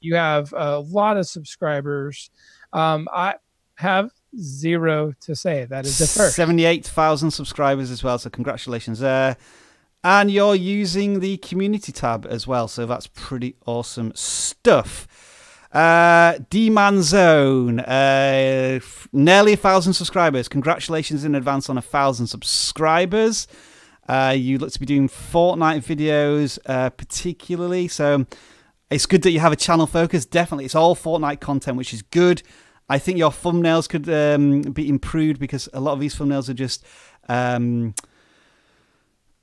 You have a lot of subscribers. I have 0 to say. That is the first. 78,000 subscribers as well, so congratulations there. And you're using the community tab as well, so that's pretty awesome stuff. D-Man Zone, nearly 1,000 subscribers. Congratulations in advance on 1,000 subscribers. You look to be doing Fortnite videos particularly, so it's good that you have a channel focus. Definitely, it's all Fortnite content, which is good. I think your thumbnails could be improved, because a lot of these thumbnails are just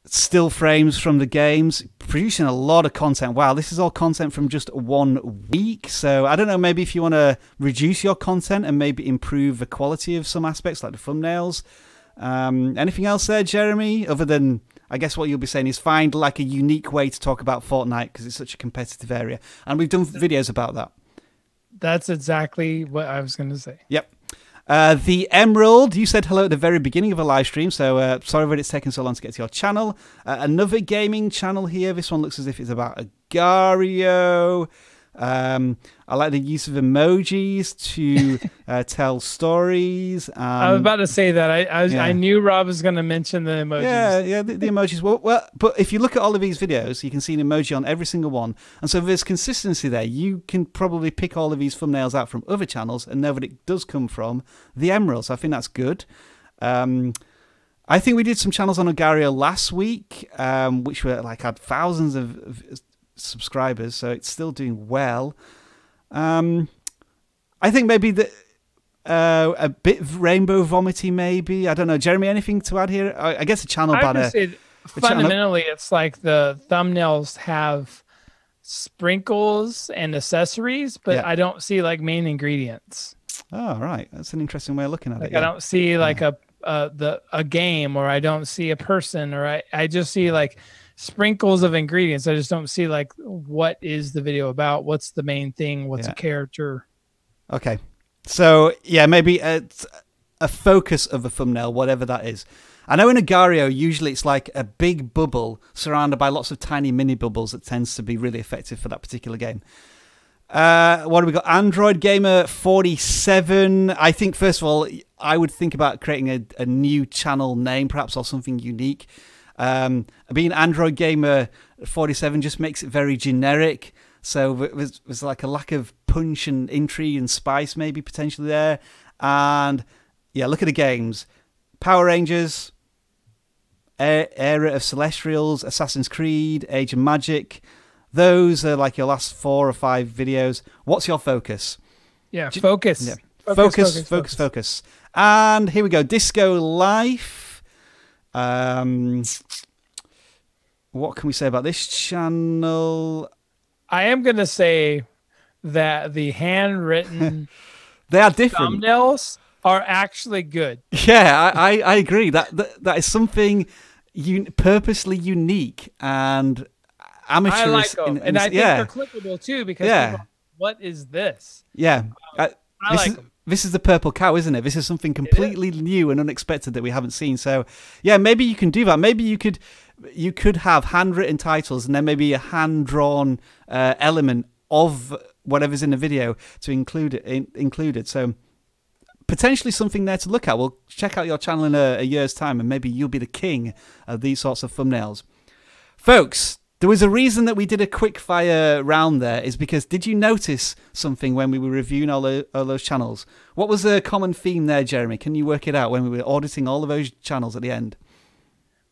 still frames from the games. Producing a lot of content. Wow, this is all content from just 1 week. So I don't know, maybe if you want to reduce your content and maybe improve the quality of some aspects like the thumbnails. Anything else there, Jeremy? Other than, I guess what you'll be saying is find like a unique way to talk about Fortnite, because it's such a competitive area. And we've done videos about that. That's exactly what I was going to say. Yep. The Emerald, you said hello at the very beginning of a live stream, so sorry that it's taken so long to get to your channel. Another gaming channel here. This one looks as if it's about Agario. I like the use of emojis to tell stories. I was about to say that. I knew Rob was going to mention the emojis. Yeah, the emojis. Well, but if you look at all of these videos, you can see an emoji on every single one. And so there's consistency there. You can probably pick all of these thumbnails out from other channels and know that it does come from the Emerald. So I think that's good. I think we did some channels on Agario last week, which were like had thousands of subscribers, so it's still doing well. I think maybe a bit of rainbow vomity, maybe. I don't know. Jeremy, anything to add here? I guess a channel banner. Fundamentally, it's like the thumbnails have sprinkles and accessories, but I don't see like main ingredients. Oh, right. That's an interesting way of looking at it. I don't see like a game, or I don't see a person, or I just see like sprinkles of ingredients. I just don't see like what is the video about, what's the main thing, what's a character. Okay, so yeah, maybe a focus of a thumbnail, whatever that is. I know in Agario usually it's like a big bubble surrounded by lots of tiny mini bubbles that tends to be really effective for that particular game. What have we got? Android Gamer 47. I think first of all I would think about creating a new channel name perhaps, or something unique. Being Android Gamer 47 just makes it very generic. So there's like a lack of punch and intrigue and spice maybe potentially there. And yeah, look at the games. Power Rangers, Era of Celestials, Assassin's Creed, Age of Magic. Those are like your last 4 or 5 videos. What's your focus? Yeah, focus. Yeah. Focus. And here we go. Disco Life. What can we say about this channel? I am going to say that the handwritten they are different. Thumbnails are actually good. Yeah, I agree. That is something purposely unique and amateurish. I like them. And I think they're clickable too because people, what is this? Yeah. I like them. This is the purple cow, isn't it? This is something completely new and unexpected that we haven't seen. So, yeah, maybe you can do that. Maybe you could have handwritten titles and then maybe a hand-drawn element of whatever's in the video to include it. So, potentially something there to look at. We'll check out your channel in a year's time and maybe you'll be the king of these sorts of thumbnails. Folks, there was a reason that we did a quick fire round there is because did you notice something when we were reviewing all those channels? What was the common theme there, Jeremy? Can you work it out when we were auditing all of those channels at the end?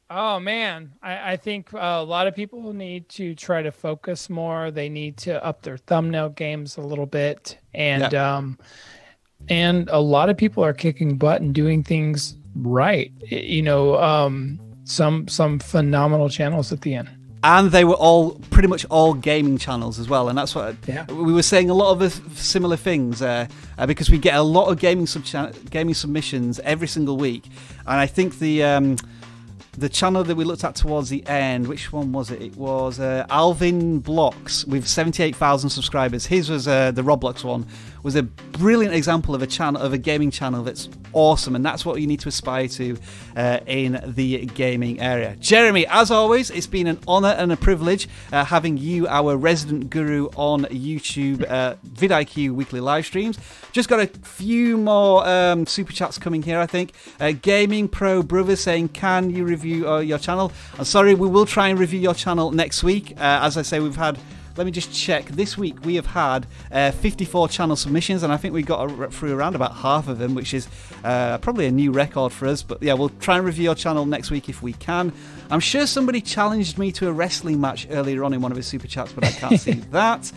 Oh, man. I think a lot of people need to try to focus more. They need to up their thumbnail games a little bit. And a lot of people are kicking butt and doing things right. You know, some phenomenal channels at the end. And they were pretty much all gaming channels as well. And that's what we were saying, a lot of similar things because we get a lot of gaming submissions every single week. And I think the channel that we looked at towards the end, which one was it? It was Alvin Blocks with 78,000 subscribers. His was the Roblox one. Was a brilliant example of a gaming channel that's awesome, and that's what you need to aspire to in the gaming area. Jeremy, as always, it's been an honor and a privilege having you, our resident guru on YouTube, vidIQ weekly live streams. Just got a few more super chats coming here, I think. Gaming Pro Brother saying, can you review your channel? I'm sorry, we will try and review your channel next week. As I say, we've had... Let me just check. This week we have had 54 channel submissions, and I think we got through around about half of them, which is probably a new record for us. But yeah, we'll try and review your channel next week if we can. I'm sure somebody challenged me to a wrestling match earlier on in one of his super chats, but I can't see that.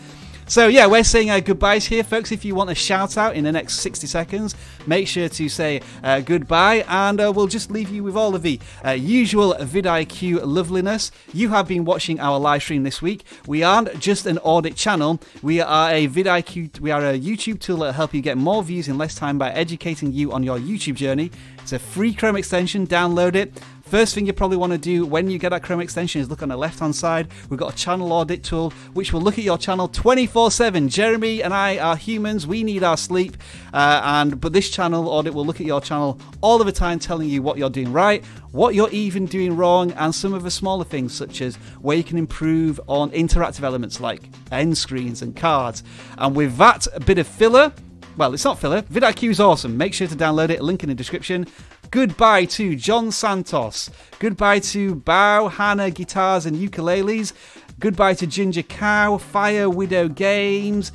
So yeah, we're saying goodbyes here, folks. If you want a shout out in the next 60 seconds, make sure to say goodbye, and we'll just leave you with all of the usual vidIQ loveliness. You have been watching our live stream this week. We aren't just an audit channel. We are a vidIQ. We are a YouTube tool that will help you get more views in less time by educating you on your YouTube journey. It's a free Chrome extension. Download it. First thing you probably want to do when you get that Chrome extension is look on the left-hand side. We've got a channel audit tool, which will look at your channel 24/7. Jeremy and I are humans. We need our sleep. But this channel audit will look at your channel all of the time, telling you what you're doing right, what you're even doing wrong, and some of the smaller things, such as where you can improve on interactive elements like end screens and cards. And with that bit of filler, well, it's not filler. vidIQ is awesome. Make sure to download it. Link in the description. Goodbye to John Santos. Goodbye to Bow, Hannah Guitars and Ukuleles. Goodbye to Ginger Cow, Fire Widow Games,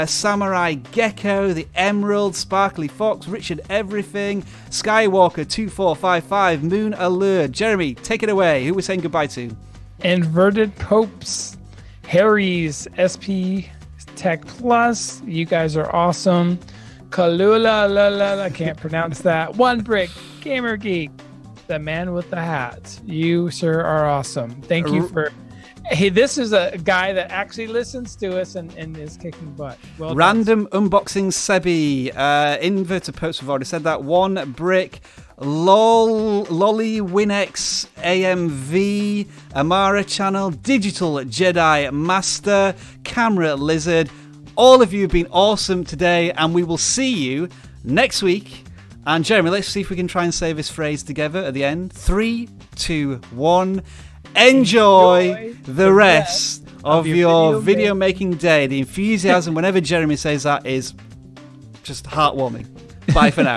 Samurai Gecko, The Emerald, Sparkly Fox, Richard Everything, Skywalker 2455, Moon Allure. Jeremy, take it away. Who we're saying goodbye to? Inverted Popes, Harry's, SP Tech Plus. You guys are awesome. Kalula, I can't pronounce that. One Brick, Gamer Geek, the man with the hat. You, sir, are awesome. Thank you for... Hey, this is a guy that actually listens to us and is kicking butt. Well Random done. Unboxing Sebi. Inverted Popes, we've already said that. One Brick, Lolly Winex, AMV, Amara Channel, Digital Jedi Master, Camera Lizard. All of you have been awesome today, and we will see you next week. And Jeremy, let's see if we can try and say this phrase together at the end. 3, 2, 1. Enjoy the rest of your video making day. The enthusiasm whenever Jeremy says that is just heartwarming. Bye for now.